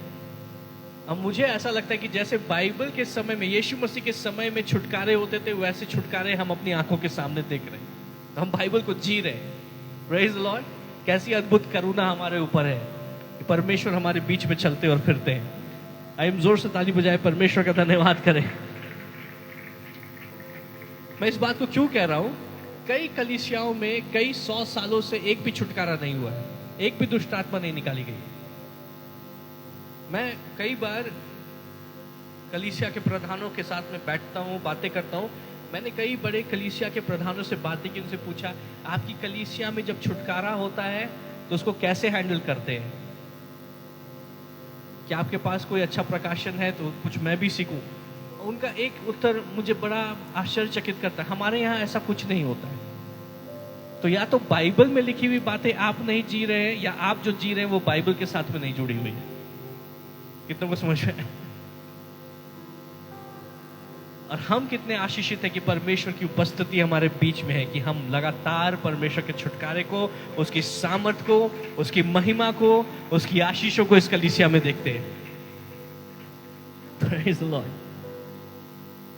अब मुझे ऐसा लगता है कि जैसे बाइबल के समय में, यीशु मसीह के समय में छुटकारे होते थे, वैसे छुटकारे हम अपनी आंखों के सामने देख रहे हैं। तो हम बाइबल को जी रहे हैं। Praise the Lord. कैसी अद्भुत करुणा हमारे ऊपर है कि परमेश्वर हमारे बीच में चलते और फिरते हैं। आइए हम जोर से ताली बजाए परमेश्वर का धन्यवाद करें। मैं इस बात को क्यों कह रहा हूं कई कलीसियाओं में कई 100 सालों से एक भी छुटकारा नहीं हुआ है, एक भी दुष्ट आत्मा नहीं निकाली गई। मैं कई बार कलीसिया के प्रधानों के साथ में बैठता हूँ, बातें करता हूँ। मैंने कई बड़े कलीसिया के प्रधानों से बातें की, उनसे पूछा आपकी कलीसिया में जब छुटकारा होता है तो उसको कैसे हैंडल करते हैं, क्या आपके पास कोई अच्छा प्रकाशन है तो कुछ मैं भी सीखूं। उनका एक उत्तर मुझे बड़ा आश्चर्यचकित करता है, हमारे यहाँ ऐसा कुछ नहीं होता है। तो या तो बाइबल में लिखी हुई बातें आप नहीं जी रहे हैं, या आप जो जी रहे हैं वो बाइबल के साथ में नहीं जुड़ी हुई है। कितनों को समझ में? और हम कितने आशीषित हैं कि परमेश्वर की उपस्थिति हमारे बीच में है, कि हम लगातार परमेश्वर के छुटकारे को, उसकी सामर्थ को, उसकी महिमा को, उसकी आशीषों को इस कलीसिया में देखते हैं। Praise the Lord।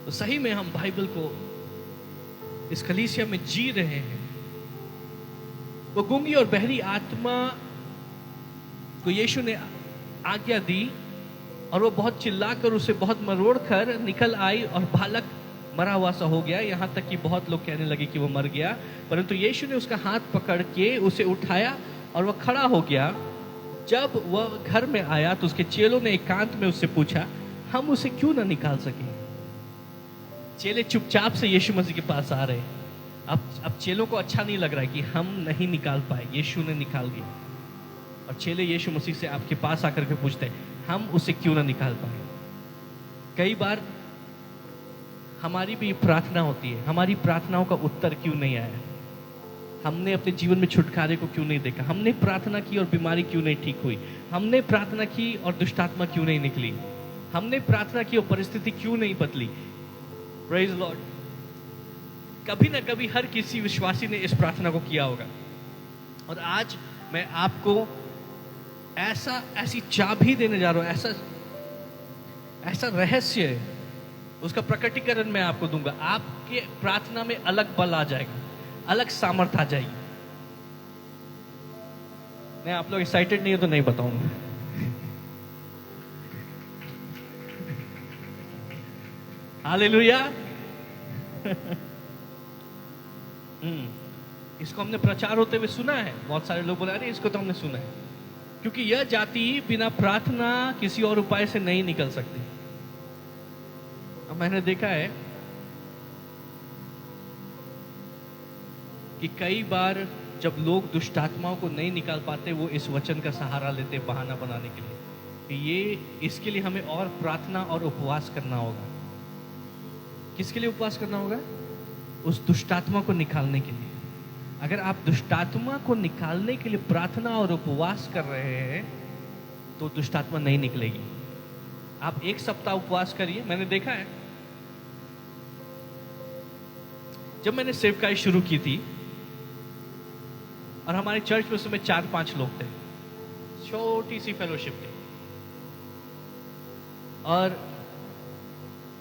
तो सही में हम बाइबल को इस कलीसिया में जी रहे हैं। वो गूंगी और बहरी आत्मा को यीशु ने आज्ञा दी और वो बहुत चिल्लाकर, उसे बहुत मरोड़ कर निकल आई और बालक मरा हुआ सा हो गया। यहाँ तक कि बहुत लोग कहने लगे कि वो मर गया, परंतु यीशु ने उसका हाथ पकड़ के उसे उठाया और वह खड़ा हो गया। जब वह घर में आया तो उसके चेलों ने एकांत में उससे पूछा, हम उसे क्यों ना निकाल सके। चेले चुपचाप से यीशु मसीह के पास आ रहे। अब चेलों को अच्छा नहीं लग रहा है कि हम नहीं निकाल पाए, यीशु ने निकाल दिया। और चेले यीशु मसीह से आपके पास आकर के पूछते हैं, हम उसे क्यों ना निकाल पाए। कई बार हमारी भी प्रार्थना होती है, हमारी प्रार्थनाओं का उत्तर क्यों नहीं आया, हमने अपने जीवन में छुटकारे को क्यों नहीं देखा, हमने प्रार्थना की और बीमारी क्यों नहीं ठीक हुई, हमने प्रार्थना की और दुष्टात्मा क्यों नहीं निकली, हमने प्रार्थना की और परिस्थिति क्यों नहीं बदली। Praise Lord. कभी ना कभी हर किसी विश्वासी ने इस प्रार्थना को किया होगा। और आज मैं आपको ऐसी चाबी देने जा रहा हूं, ऐसा रहस्य, उसका प्रकटीकरण मैं आपको दूंगा। आपके प्रार्थना में अलग बल आ जाएगा, अलग सामर्थ आ जाएगी। नहीं, आप लोग एक्साइटेड नहीं हो तो नहीं बताऊंगा। हालेलुया। इसको हमने प्रचार होते हुए सुना है, बहुत सारे लोग बोले अरे इसको तो हमने सुना है। क्योंकि यह जाति बिना प्रार्थना किसी और उपाय से नहीं निकल सकती। अब मैंने देखा है कि कई बार जब लोग दुष्टात्माओं को नहीं निकाल पाते, वो इस वचन का सहारा लेते बहाना बनाने के लिए। कि इसके लिए हमें और प्रार्थना और उपवास करना होगा। किसके लिए उपवास करना होगा? उस दुष्टात्मा को निकालने के लिए। अगर आप दुष्टात्मा को निकालने के लिए प्रार्थना और उपवास कर रहे हैं तो दुष्टात्मा नहीं निकलेगी। आप 1 सप्ताह उपवास करिए। मैंने देखा है, जब मैंने सेवकाई शुरू की थी और हमारे चर्च में उस समय 4-5 लोग थे, छोटी सी फेलोशिप थी, और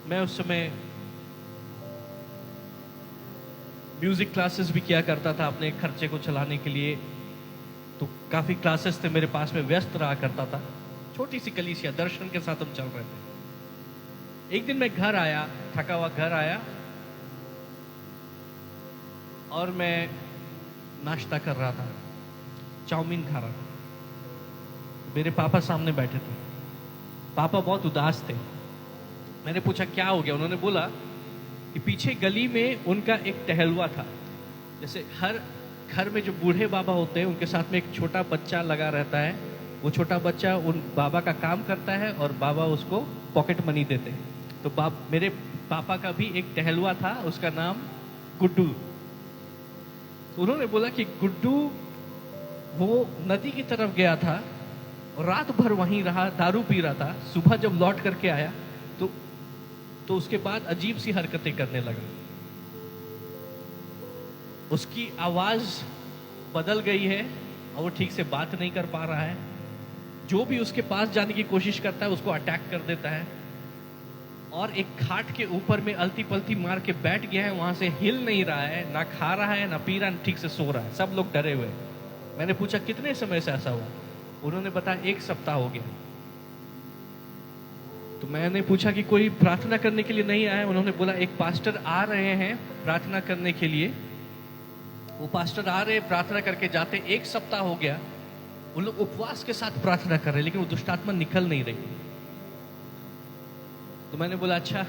मैं उस समय म्यूजिक क्लासेस भी किया करता था अपने खर्चे को चलाने के लिए। तो काफी क्लासेस थे मेरे पास में, व्यस्त रहा करता था। छोटी सी कलीसिया, दर्शन के साथ हम चल रहे थे। एक दिन मैं घर आया, थका हुआ घर आया, और मैं नाश्ता कर रहा था, चाउमीन खा रहा था। मेरे पापा सामने बैठे थे। पापा बहुत उदास थे। मैंने पूछा क्या हो गया। उन्होंने बोला कि पीछे गली में उनका एक टहलुआ था। जैसे हर घर में जो बूढ़े बाबा होते हैं उनके साथ में एक छोटा बच्चा लगा रहता है। वो छोटा बच्चा उन बाबा का काम करता है और बाबा उसको पॉकेट मनी देते हैं। तो मेरे पापा का भी एक टहलुआ था, उसका नाम गुड्डू। तो उन्होंने बोला कि गुड्डू वो नदी की तरफ गया था और रात भर वहीं रहा, दारू पी रहा था। सुबह जब लौट करके आया तो उसके बाद अजीब सी हरकतें करने लगा। उसकी आवाज बदल गई है और वो ठीक से बात नहीं कर पा रहा है। जो भी उसके पास जाने की कोशिश करता है उसको अटैक कर देता है। और एक खाट के ऊपर में अलती पलती मार के बैठ गया है, वहां से हिल नहीं रहा है, ना खा रहा है, ना पी रहा है, ठीक से सो रहा है। सब लोग डरे हुए। मैंने पूछा कितने समय से ऐसा हुआ? उन्होंने बताया 1 सप्ताह हो गया। तो मैंने पूछा कि कोई प्रार्थना करने के लिए नहीं आया? उन्होंने बोला एक पास्टर आ रहे हैं प्रार्थना करने के लिए, वो पास्टर आ रहे, प्रार्थना करके जाते, 1 सप्ताह हो गया, वो लोग उपवास के साथ प्रार्थना कर रहे, लेकिन वो दुष्ट आत्मा निकल नहीं रही। तो मैंने बोला अच्छा,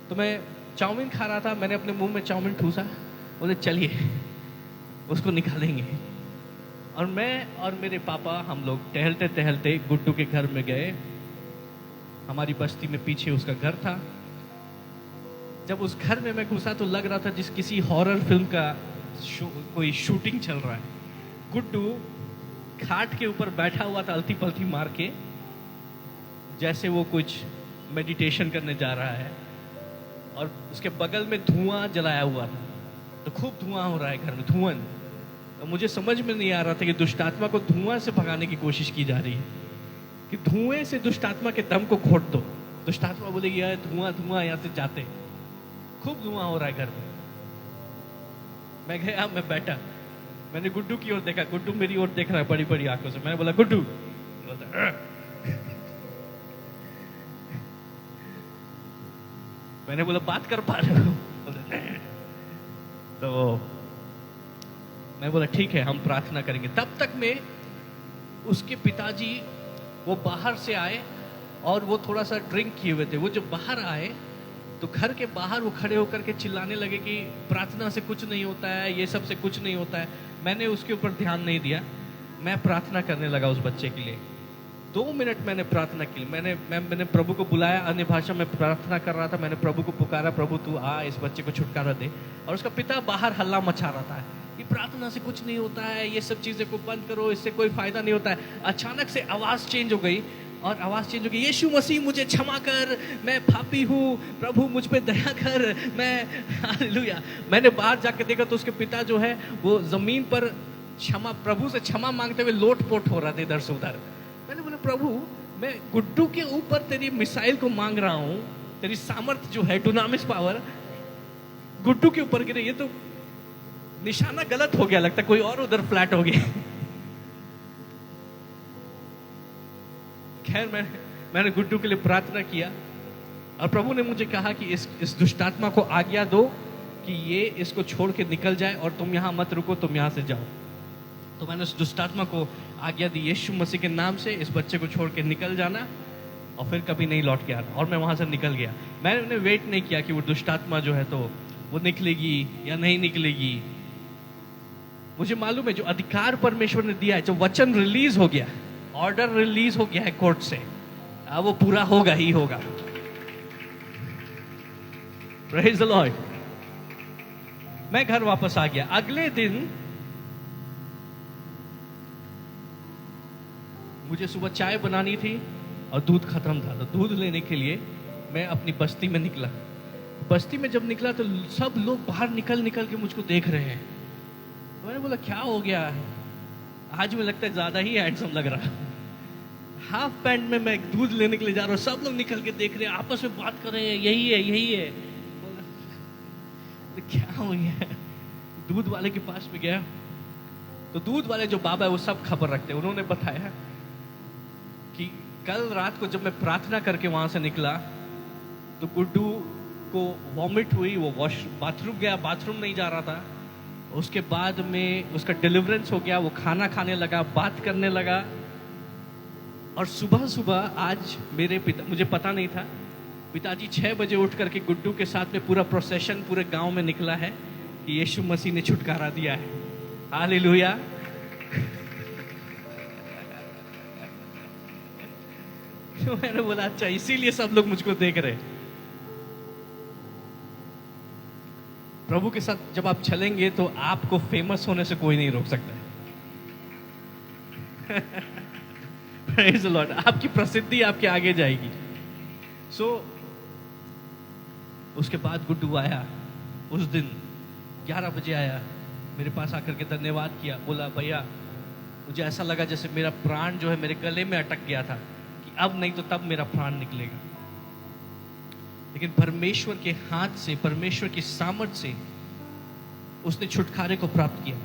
तो मैं चाउमीन खा रहा था, मैंने अपने मुंह में चाउमीन ठूसा, बोले चलिए उसको निकालेंगे। और मैं और मेरे पापा हम लोग टहलते टहलते गुड्डू के घर में गए। हमारी बस्ती में पीछे उसका घर था। जब उस घर में मैं घुसा तो लग रहा था जिस किसी हॉरर फिल्म का कोई शूटिंग चल रहा है। गुड्डू खाट के ऊपर बैठा हुआ था, अलती पलती मार के, जैसे वो कुछ मेडिटेशन करने जा रहा है, और उसके बगल में धुआं जलाया हुआ था। तो खूब धुआं हो रहा है घर में, धुआं। तो मुझे समझ में नहीं आ रहा था कि दुष्ट आत्मा को धुआं से भगाने की कोशिश की जा रही है, कि धुएं से दुष्ट आत्मा के दम को घोट दो। दुष्ट आत्मा बोलेगी यार धुआं धुआं, यहाँ से जाते। खूब धुआं हो रहा है घर में। मैं गया, मैं बैठा, मैंने गुड्डू की ओर देखा, गुड्डू मेरी ओर देख रहा है बड़ी बड़ी आंखों से। मैंने बोला गुड्डू, मैंने बोला बात कर पा रहे हो? तो मैं बोला ठीक है, हम प्रार्थना करेंगे। तब तक में उसके पिताजी वो बाहर से आए, और वो थोड़ा सा ड्रिंक किए हुए थे। वो जब बाहर आए तो घर के बाहर वो खड़े होकर के चिल्लाने लगे कि प्रार्थना से कुछ नहीं होता है, ये सब से कुछ नहीं होता है। मैंने उसके ऊपर ध्यान नहीं दिया, मैं प्रार्थना करने लगा उस बच्चे के लिए। 2 मिनट मैंने प्रार्थना की। मैंने प्रभु को बुलाया, अन्य भाषा में प्रार्थना कर रहा था। मैंने प्रभु को पुकारा, प्रभु तू आ, इस बच्चे को छुटकारा दे। और उसका पिता बाहर हल्ला मचा रहा था कि प्रार्थना से कुछ नहीं होता है, ये सब चीजें को बंद करो, इससे कोई फायदा नहीं होता है। अचानक से आवाज चेंज हो गई, और आवाज चेंज हो गई, यीशु मसीह मुझे क्षमा कर, मैं पापी हूँ, प्रभु मुझ पे दया कर, मैं हालेलुया। मैंने बाहर जाके देखा तो उसके पिता जो है वो जमीन पर क्षमा, प्रभु से क्षमा मांगते हुए लोट-पोट हो रहा था इधर से उधर। मैंने बोला प्रभु, मैं गुड्डू के ऊपर तेरी मिसाइल को मांग रहा हूँ, तेरी सामर्थ जो है, डुनामिस पावर, गुड्डू के ऊपर गिरे। ये तो निशाना गलत हो गया, लगता कोई और उधर फ्लैट हो गया। खैर मैंने गुड्डू के लिए प्रार्थना किया, और प्रभु ने मुझे कहा कि इस दुष्टात्मा को आज्ञा दो कि ये इसको छोड़ के निकल जाए, और तुम यहाँ मत रुको, तुम यहाँ से जाओ। तो मैंने उस दुष्टात्मा को आज्ञा दी, यीशु मसीह के नाम से इस बच्चे को छोड़ के निकल जाना, और फिर कभी नहीं लौट के आना। और मैं वहां से निकल गया। मैंने वेट नहीं किया कि वो दुष्टात्मा जो है तो वो निकलेगी या नहीं निकलेगी। मुझे मालूम है जो अधिकार परमेश्वर ने दिया है, जो वचन रिलीज हो गया, ऑर्डर रिलीज हो गया है कोर्ट से, वो पूरा होगा ही होगा। Praise the Lord. मैं घर वापस आ गया। अगले दिन मुझे सुबह चाय बनानी थी और दूध खत्म था, तो दूध लेने के लिए मैं अपनी बस्ती में निकला। बस्ती में जब निकला तो सब लोग बाहर निकल निकल के मुझको देख रहे हैं। तो मैंने बोला क्या हो गया है, आज मुझे लगता है ज्यादा ही हैंडसम लग रहा। हाफ पैंट में मैं दूध लेने के लिए जा रहा हूँ, सब लोग निकल के देख रहे हैं, आपस में बात कर रहे हैं, यही है यही है। क्या हो गया? दूध वाले के पास में गया तो दूध वाले जो बाबा है वो सब खबर रखते हैं। उन्होंने बताया कि कल रात को जब मैं प्रार्थना करके वहां से निकला तो गुड्डू को वॉमिट हुई, वो बाथरूम गया, बाथरूम नहीं जा रहा था। उसके बाद में उसका डिलीवरेंस हो गया, वो खाना खाने लगा, बात करने लगा। और सुबह सुबह आज मेरे पिता, मुझे पता नहीं था, पिताजी 6 बजे उठ करके गुड्डू के साथ में पूरा प्रोसेशन पूरे गांव में निकला है कि यीशु मसीह ने छुटकारा दिया है। हालेलुया। तो मैंने बोला अच्छा, इसीलिए सब लोग मुझको देख रहे। प्रभु के साथ जब आप चलेंगे तो आपको फेमस होने से कोई नहीं रोक सकता। Praise the Lord। आपकी प्रसिद्धि आपके आगे जाएगी। उसके बाद गुड्डू आया, उस दिन 11 बजे आया, मेरे पास आकर के धन्यवाद किया, बोला भैया मुझे ऐसा लगा जैसे मेरा प्राण जो है मेरे गले में अटक गया था, कि अब नहीं तो तब मेरा प्राण निकलेगा। लेकिन परमेश्वर के हाथ से, परमेश्वर की सामर्थ से उसने छुटकारे को प्राप्त किया।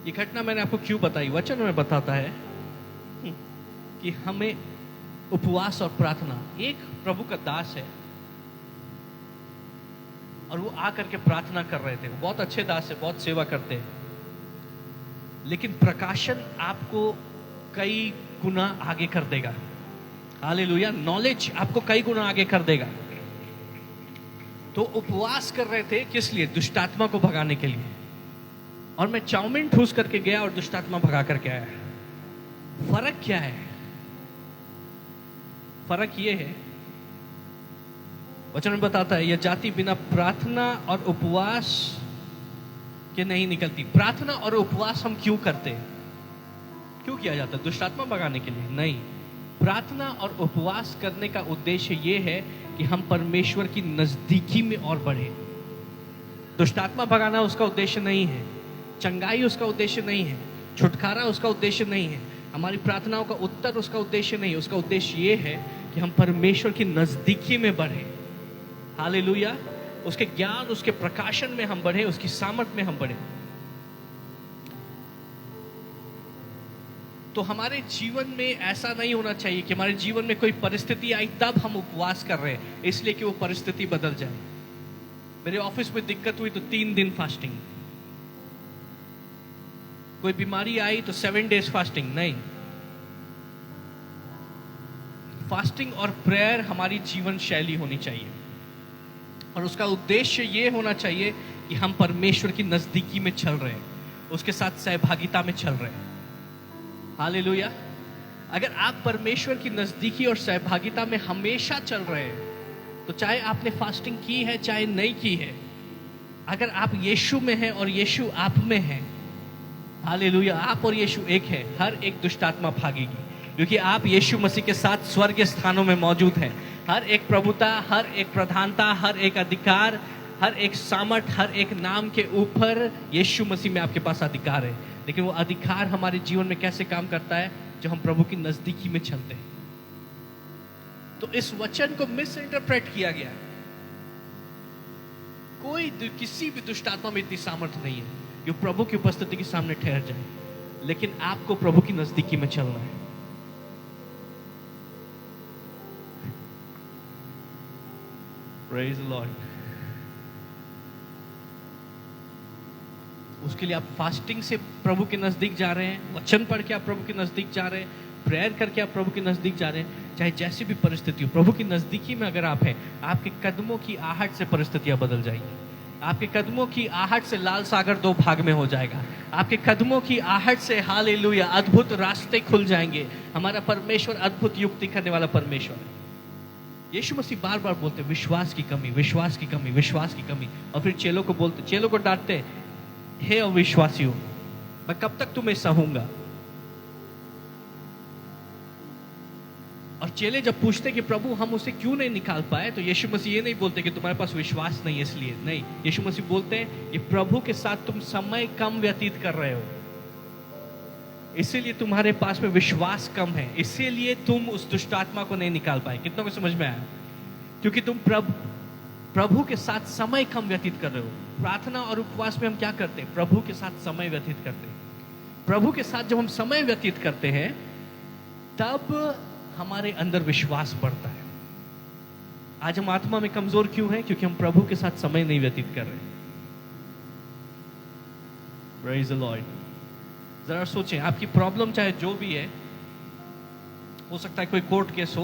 ये घटना मैंने आपको क्यों बताई? वचन में बताता है कि हमें उपवास और प्रार्थना, एक प्रभु का दास है और वो आकर के प्रार्थना कर रहे थे। वो बहुत अच्छे दास है, बहुत सेवा करते हैं, लेकिन प्रकाशन आपको कई गुना आगे कर देगा। हालेलुया। नॉलेज आपको कई गुना आगे कर देगा। तो उपवास कर रहे थे किस लिए? दुष्टात्मा को भगाने के लिए। और मैं चाउमीन ठूस करके गया और दुष्टात्मा भगा करके आया। फर्क क्या है? फर्क यह है, वचन में बताता है, यह जाति बिना प्रार्थना और उपवास के नहीं निकलती। प्रार्थना और उपवास हम क्यों करते हैं? क्यों किया जाता है? दुष्टात्मा भगाने के लिए? नहीं। प्रार्थना और उपवास करने का उद्देश्य यह है कि हम परमेश्वर की नजदीकी में और बढ़े। दुष्टात्मा भगाना उसका उद्देश्य नहीं है, चंगाई उसका उद्देश्य नहीं है, छुटकारा उसका उद्देश्य नहीं है, हमारी प्रार्थनाओं का उत्तर उसका उद्देश्य नहीं है। उसका उद्देश्य यह है कि हम परमेश्वर की नजदीकी में बढ़े। हालेलुया। उसके ज्ञान, उसके प्रकाशन में हम बढ़े, उसकी सामर्थ में हम बढ़े। तो हमारे जीवन में ऐसा नहीं होना चाहिए कि हमारे जीवन में कोई परिस्थिति आई तब हम उपवास कर रहे हैं इसलिए कि वो परिस्थिति बदल जाए। मेरे ऑफिस में दिक्कत हुई तो 3 दिन फास्टिंग, कोई बीमारी आई तो 7 डेज फास्टिंग। नहीं, फास्टिंग और प्रेयर हमारी जीवन शैली होनी चाहिए और उसका उद्देश्य ये होना चाहिए कि हम परमेश्वर की नजदीकी में चल रहे हैं, उसके साथ सहभागिता में चल रहे हैं। हालेलुया। अगर आप परमेश्वर की नजदीकी और सहभागिता में हमेशा चल रहे हैं तो चाहे आपने फास्टिंग की है चाहे नहीं की है, अगर आप यीशु में हैं और यीशु आप में है, हालेलुया, आप और यीशु एक है, हर एक दुष्टात्मा भागेगी क्योंकि आप यीशु मसीह के साथ स्वर्ग स्थानों में मौजूद हैं। हर एक प्रभुता, हर एक प्रधानता, हर एक अधिकार, हर एक सामर्थ, हर एक नाम के ऊपर यीशु मसीह में आपके पास अधिकार है। लेकिन वो अधिकार हमारे जीवन में कैसे काम करता है? जो हम प्रभु की नजदीकी में चलते हैं। तो इस वचन को मिस इंटरप्रेट किया गया। कोई किसी भी दुष्टात्मा में इतनी सामर्थ नहीं है जो प्रभु की उपस्थिति के सामने ठहर जाए, लेकिन आपको प्रभु की नजदीकी में चलना है। Praise the Lord। उसके लिए आप फास्टिंग से प्रभु के नजदीक जा रहे हैं, वचन पढ़ के आप प्रभु के नजदीक जा रहे हैं, प्रेयर करके आप प्रभु के नजदीक जा रहे हैं। चाहे जैसी भी परिस्थिति हो, प्रभु की नजदीकी में अगर आप हैं, आपके कदमों की आहट से परिस्थितियां बदल जाएंगी। आपके कदमों की आहट से लाल सागर 2 भाग में हो जाएगा। आपके कदमों की आहट से हालेलुया अद्भुत रास्ते खुल जाएंगे। हमारा परमेश्वर अद्भुत युक्ति करने वाला परमेश्वर है। यीशु मसीह बार बार बोलते विश्वास की कमी, विश्वास की कमी, विश्वास की कमी। और फिर चेलों को बोलते, चेलों को डांटते, हे अविश्वासियों, मैं कब तक तुम्हें सहूंगा। और चेले जब पूछते कि प्रभु हम उसे क्यों नहीं निकाल पाए, तो यीशु मसीह ये नहीं बोलते कि तुम्हारे पास विश्वास नहीं है इसलिए। नहीं, यीशु मसीह बोलते हैं कि प्रभु के साथ तुम समय कम व्यतीत कर रहे हो, इसीलिए तुम्हारे पास में विश्वास कम है, इसीलिए तुम उस दुष्टात्मा को नहीं निकाल पाए। कितना को समझ में आया? क्योंकि तुम प्रभु के साथ समय कम व्यतीत कर रहे हो। प्रार्थना और उपवास में हम क्या करते हैं? प्रभु के साथ समय व्यतीत करते हैं। प्रभु के साथ जब हम समय व्यतीत करते हैं तब हमारे अंदर विश्वास बढ़ता है। आज हम आत्मा में कमजोर क्यों हैं? क्योंकि हम प्रभु के साथ समय नहीं व्यतीत कर रहे। Praise the Lord। जरा सोचें, आपकी प्रॉब्लम चाहे जो भी है, हो सकता है कोई कोर्ट केस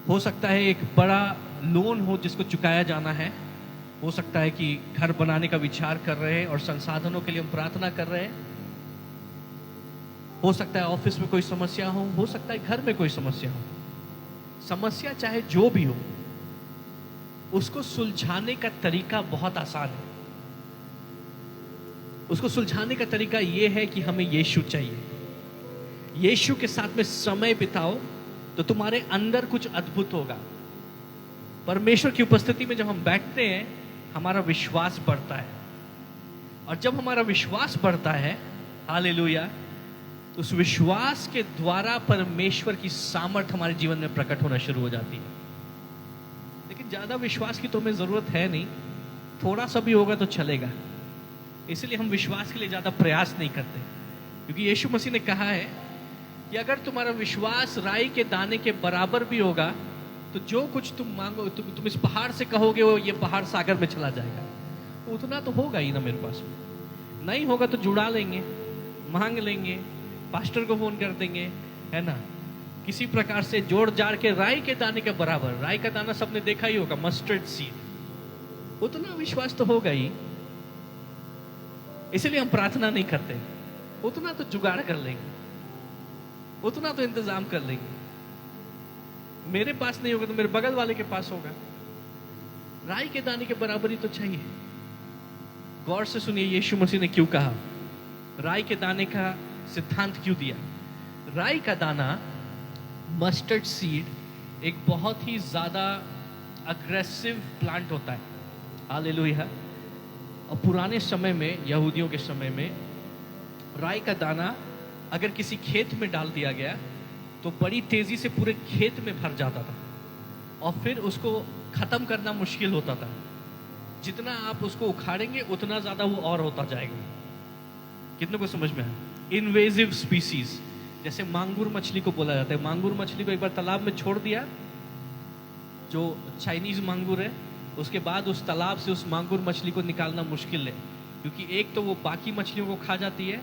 हो सकता है एक बड़ा लोन हो जिसको चुकाया जाना है, हो सकता है कि घर बनाने का विचार कर रहे हैं और संसाधनों के लिए हम प्रार्थना कर रहे हैं, हो सकता है ऑफिस में कोई समस्या हो सकता है घर में कोई समस्या हो। समस्या चाहे जो भी हो, उसको सुलझाने का तरीका बहुत आसान है। उसको सुलझाने का तरीका यह है कि हमें यीशु चाहिए। यीशु के साथ में समय बिताओ तो तुम्हारे अंदर कुछ अद्भुत होगा। परमेश्वर की उपस्थिति में जब हम बैठते हैं, हमारा विश्वास बढ़ता है, और जब हमारा विश्वास बढ़ता है, हालेलुया, उस विश्वास के द्वारा परमेश्वर की सामर्थ हमारे जीवन में प्रकट होना शुरू हो जाती है। लेकिन ज्यादा विश्वास की तो हमें जरूरत है नहीं, थोड़ा सा भी होगा तो चलेगा। इसलिए हम विश्वास के लिए ज्यादा प्रयास नहीं करते, क्योंकि यीशु मसीह ने कहा है कि अगर तुम्हारा विश्वास राई के दाने के बराबर भी होगा तो जो कुछ तुम मांगो, तुम इस पहाड़ से कहोगे वो ये पहाड़ सागर में चला जाएगा, तो उतना तो होगा ही ना मेरे पास में। नहीं होगा तो जुड़ा लेंगे, मांग लेंगे, पास्टर को फोन कर देंगे, है ना, किसी प्रकार से जोड़ जाड़ के राई के दाने के बराबर। राई का दाना सबने देखा ही होगा, मस्टर्ड सीड, उतना विश्वास तो होगा ही। इसलिए हम प्रार्थना नहीं करते, उतना तो जुगाड़ कर लेंगे, उतना तो इंतजाम कर लेंगे। मेरे पास नहीं होगा तो मेरे बगल वाले के पास होगा। राई के दाने के बराबर ही तो चाहिए। गौर से सुनिए, यीशु मसीह ने क्यों कहा, राई के दाने का सिद्धांत क्यों दिया। राई का दाना, मस्टर्ड सीड, एक बहुत ही ज्यादा अग्रेसिव प्लांट होता है। हालेलुया। और पुराने समय में, यहूदियों के समय में, राई का दाना अगर किसी खेत में डाल दिया गया तो बड़ी तेजी से पूरे खेत में भर जाता था और फिर उसको खत्म करना मुश्किल होता था। जितना आप उसको उखाड़ेंगे उतना ज्यादा वो और होता जाएगा। कितने को समझ में आया? इन्वेजिव स्पीसीज, जैसे मांगुर मछली को बोला जाता है। मांगुर मछली को एक बार तालाब में छोड़ दिया, जो चाइनीज मांगुर है, उसके बाद उस तालाब से उस मांगुर मछली को निकालना मुश्किल है, क्योंकि एक तो वो बाकी मछलियों को खा जाती है,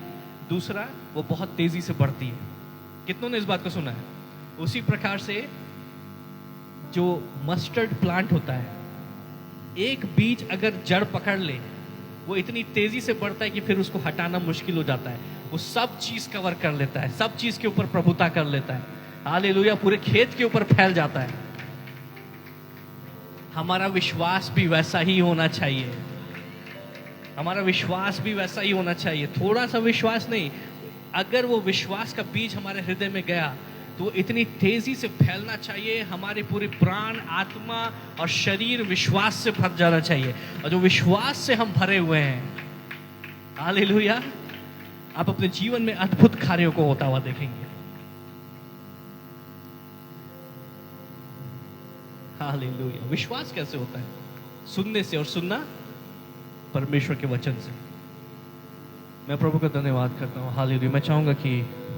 दूसरा वो बहुत तेजी से बढ़ती है। कितनों ने इस बात को सुना है? उसी प्रकार से जो मस्टर्ड प्लांट होता है, एक बीज अगर जड़ पकड़ ले, वो इतनी तेजी से बढ़ता है कि फिर उसको हटाना मुश्किल हो जाता है। वो सब चीज कवर कर लेता है, सब चीज के ऊपर प्रभुता कर लेता है। हालेलुया। पूरे खेत के ऊपर फैल जाता है। हमारा विश्वास भी वैसा ही होना चाहिए। हमारा विश्वास भी वैसा ही होना चाहिए। थोड़ा सा विश्वास नहीं, अगर वो विश्वास का बीज हमारे हृदय में गया तो इतनी तेजी से फैलना चाहिए, हमारे पूरे प्राण, आत्मा और शरीर विश्वास से भर जाना चाहिए। और जो विश्वास से हम भरे हुए हैं, हालेलुया, आप अपने जीवन में अद्भुत कार्यों को होता हुआ देखेंगे। हालेलुया। विश्वास कैसे होता है? सुनने से, और सुनना परमेश्वर के वचन से। मैं प्रभु का धन्यवाद करता हूँ। हालेलुया। मैं चाहूंगा कि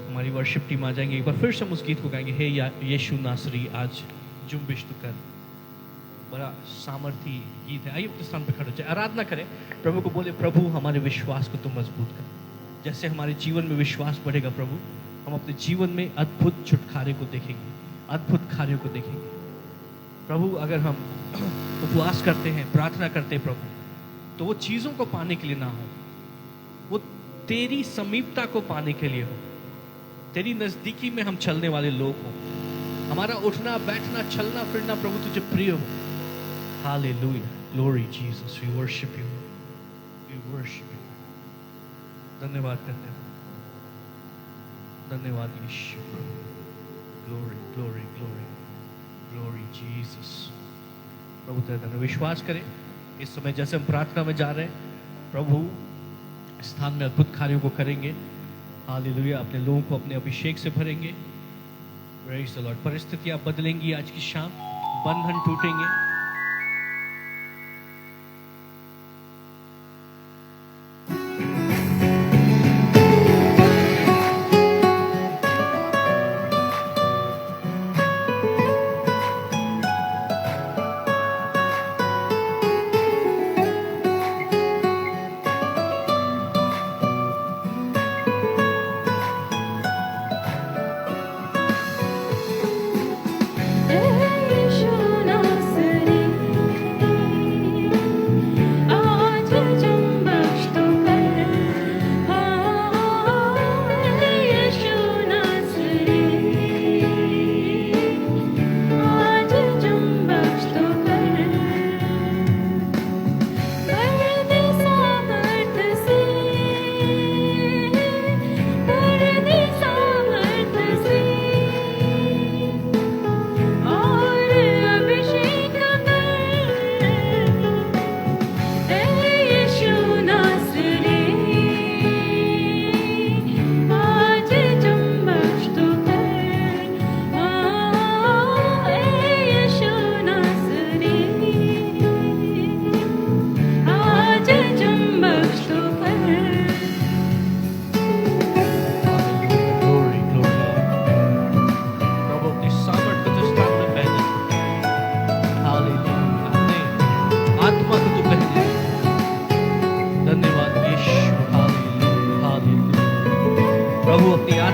हमारी वर्शिप टीम आ जाएंगे, एक बार फिर से हम उस गीत को गाएंगे, हे यीशु नासरी आज जुम्बिश तू कर। बड़ा सामर्थी गीत है। आइए अपने स्थान पर खड़े हो जाए, आराधना करें, प्रभु को बोले, प्रभु हमारे विश्वास को तुम मजबूत कर। जैसे हमारे जीवन में विश्वास बढ़ेगा प्रभु, हम अपने जीवन में अद्भुत छुटकारे को देखेंगे, अद्भुत कार्यों को देखेंगे। प्रभु अगर हम उपवास करते हैं, प्रार्थना करते हैं प्रभु, तो वो चीजों को पाने के लिए ना हो, वो तेरी समीपता को पाने के लिए हो, तेरी नजदीकी में हम चलने वाले लोग हो। हमारा उठना बैठना चलना फिरना प्रभु तुझे प्रिय हो। Hallelujah. Glory Jesus, we worship you, we worship you. धन्यवाद करते हैं, धन्यवाद यीशु। Glory glory glory glory Jesus. प्रभु तेरे विश्वास करें इस समय जैसे हम प्रार्थना में जा रहे हैं, प्रभु स्थान में अद्भुत कार्यों को करेंगे। हालेलुया। अपने लोगों को अपने अभिषेक से भरेंगे। Praise the Lord. परिस्थितियां बदलेंगी आज की शाम, बंधन टूटेंगे। यीशु नासरी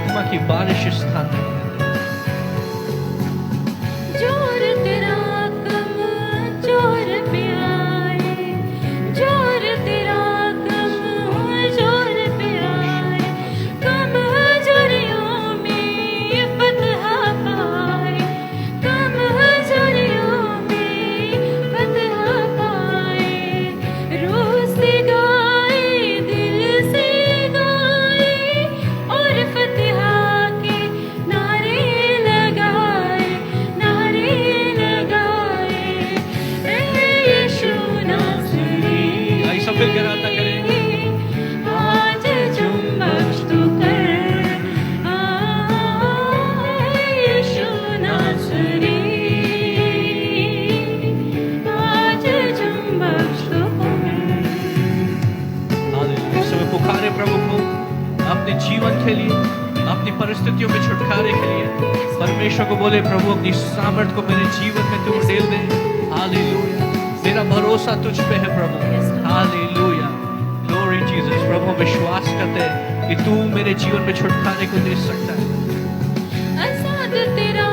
आत्मा की बारिश इस स्थान में होने दे। जोर तेरा कम जोर पे आए, जोर तेरा कम जोर पे आए, कम जोरियों में फतह पाए, कम जोरियों में फतह पाए। रूह से गाए, दिल से गाए और फतह के नारे लगाए, नारे लगाए। ऐ यीशु नासरी, आइए सब मिलकर आराधना करें। आज झूम बख्श तू कर। यीशु नासरी, आज झूम बख्श तू कर। हालेलुया। इस समय पुकारे प्रभु को अपने जीवन के लिए, अपनी परिस्थितियों में छुटकारे के लिए। परमेश्वर को बोले, प्रभु अपनी सामर्थ को मेरे जीवन में तू उड़ेल दे। हालेलुया। मेरा भरोसा तुझ पे है प्रभु। हालेलुया। Glory Jesus. प्रभु हम विश्वास करते हैं कि तू मेरे जीवन में छुटकारे को दे सकता है। आजाद तेरा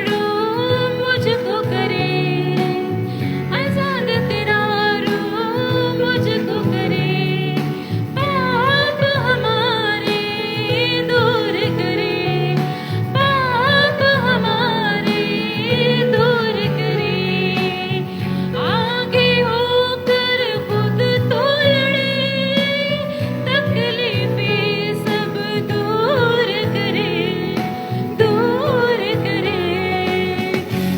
रूह मुझको करे, आजाद तेरा रूह मुझको करे। पाप हमारे दूर करे, पाप हमारे दूर करे। आगे होकर खुद तो लड़े, तकलीफें सब दूर करे, दूर करे।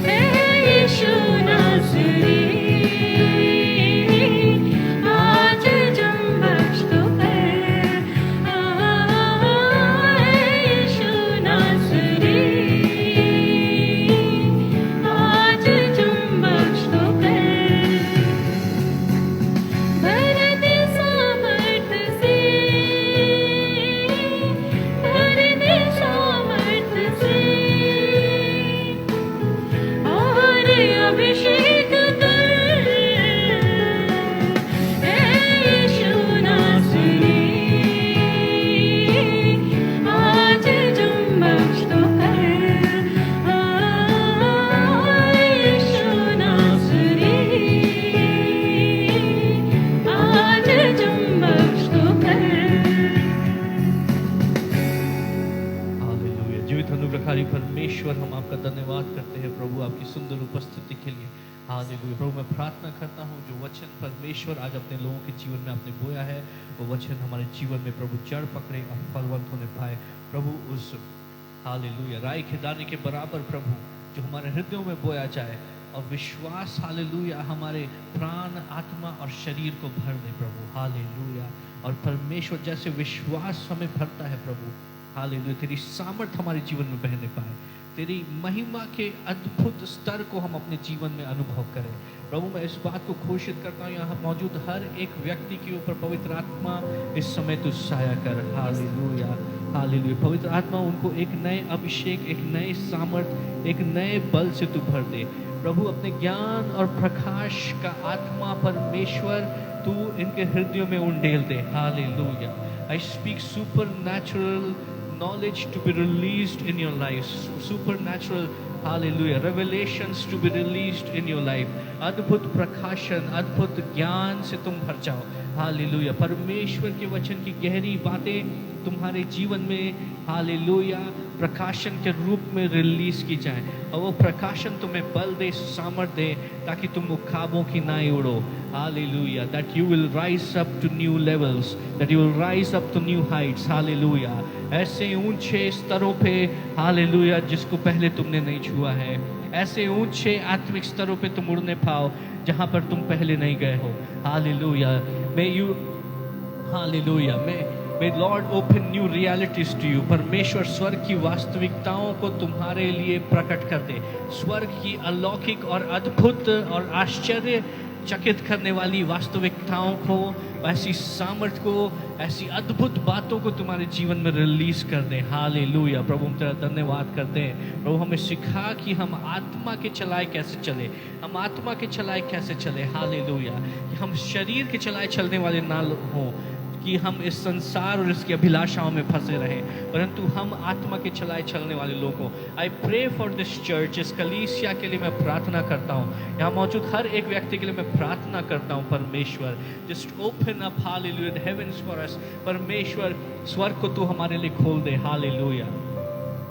ऐ यीशु नासरी, आज झूम बख्श तू कर। यीशु नासरी, आज झूम बख्श तू कर। भर दे सामर्थ से, भर दे सामर्थ से और अभिषेक कर। ऐ यीशु नासरी, आज झूम बख्श तू कर। यीशु नासरी, आज झूम बख्श तू कर। हालेलुया। जीवित अनुग्रहकारी परमेश्वर, हम आपका धन्यवाद करते हैं प्रभु आपकी सुंदर उपस्थिति के लिए। हालेलुया। प्रभु मैं प्रार्थना करता हूँ जो वचन परमेश्वर आज अपने लोगों के जीवन में आपने बोया है, वो वचन हमारे जीवन में प्रभु जड़ पकड़े और फलवंत होने पाए। प्रभु उस हालेलुया राई के दाने के बराबर प्रभु जो हमारे हृदयों में बोया जाए, और विश्वास हालेलुया हमारे प्राण, आत्मा और शरीर को भर दे प्रभु। हालेलुया। और परमेश्वर जैसे विश्वास हमें भरता है प्रभु, हालेलुया, तेरी सामर्थ हमारे जीवन में बहने पाए, तेरी महिमा के अद्भुत स्तर को हम अपने जीवन में अनुभव करें। प्रभु मैं इस बात को घोषित करता हूँ, यहाँ मौजूद हर एक व्यक्ति के ऊपर पवित्र आत्मा इस समय तू साया कर। हालेलुया। हालेलुया। पवित्र आत्मा उनको एक नए अभिषेक, एक नए सामर्थ, एक नए बल से तू भर दे प्रभु। अपने ज्ञान और प्रकाश का आत्मा परमेश्वर तू इनके हृदयों में उंडेल दे। Hallelujah. I speak supernatural knowledge to be released in your lives, supernatural hallelujah revelations to be released in your life. अद्भुत प्रकाशन, अद्भुत ज्ञान से तुम भर जाओ। हालेलुया। परमेश्वर के वचन की गहरी बातें तुम्हारे जीवन में हालेलुया प्रकाशन के रूप में रिलीज की जाए, और वो प्रकाशन तुम्हें बल दे, सामर्थ दे, ताकि तुम ख्वाबों की नाई उड़ो। Hallelujah. That you will rise up to new levels, that you will rise up to new heights. Hallelujah. ऐसे ऊंचे स्तरों पे हालेलुया जिसको पहले तुमने नहीं छुआ है, ऐसे ऊंचे आत्मिक स्तरों पे तुम उड़ने पाओ जहां पर तुम पहले नहीं गए हो। Hallelujah. May you hallelujah May Lord open new realities to you. परमेश्वर स्वर्ग की वास्तविकताओं को तुम्हारे लिए प्रकट कर दे। स्वर्ग की अलौकिक और अद्भुत और आश्चर्यचकित करने वाली वास्तविकताओं को, ऐसी सामर्थ को, ऐसी अद्भुत बातों को तुम्हारे जीवन में रिलीज कर दे। हालेलुया। प्रभु हम तेरा धन्यवाद करते हैं। प्रभु हमें सिखा कि हम आत्मा के चलाए कैसे चले, हम आत्मा के चलाए कैसे चले। हालेलुया। हम शरीर के चलाए चलने वाले ना हो, कि हम इस संसार और इसकी अभिलाषाओं में फंसे रहें, परंतु हम आत्मा के चलाए चलने वाले लोगों। I pray for this church, इस कलीसिया के लिए मैं प्रार्थना करता हूँ, यहाँ मौजूद हर एक व्यक्ति के लिए मैं प्रार्थना करता हूँ परमेश्वर, just open up hallelujah the heavens for us. परमेश्वर स्वर्ग को तू हमारे लिए खोल दे, हालेलुया,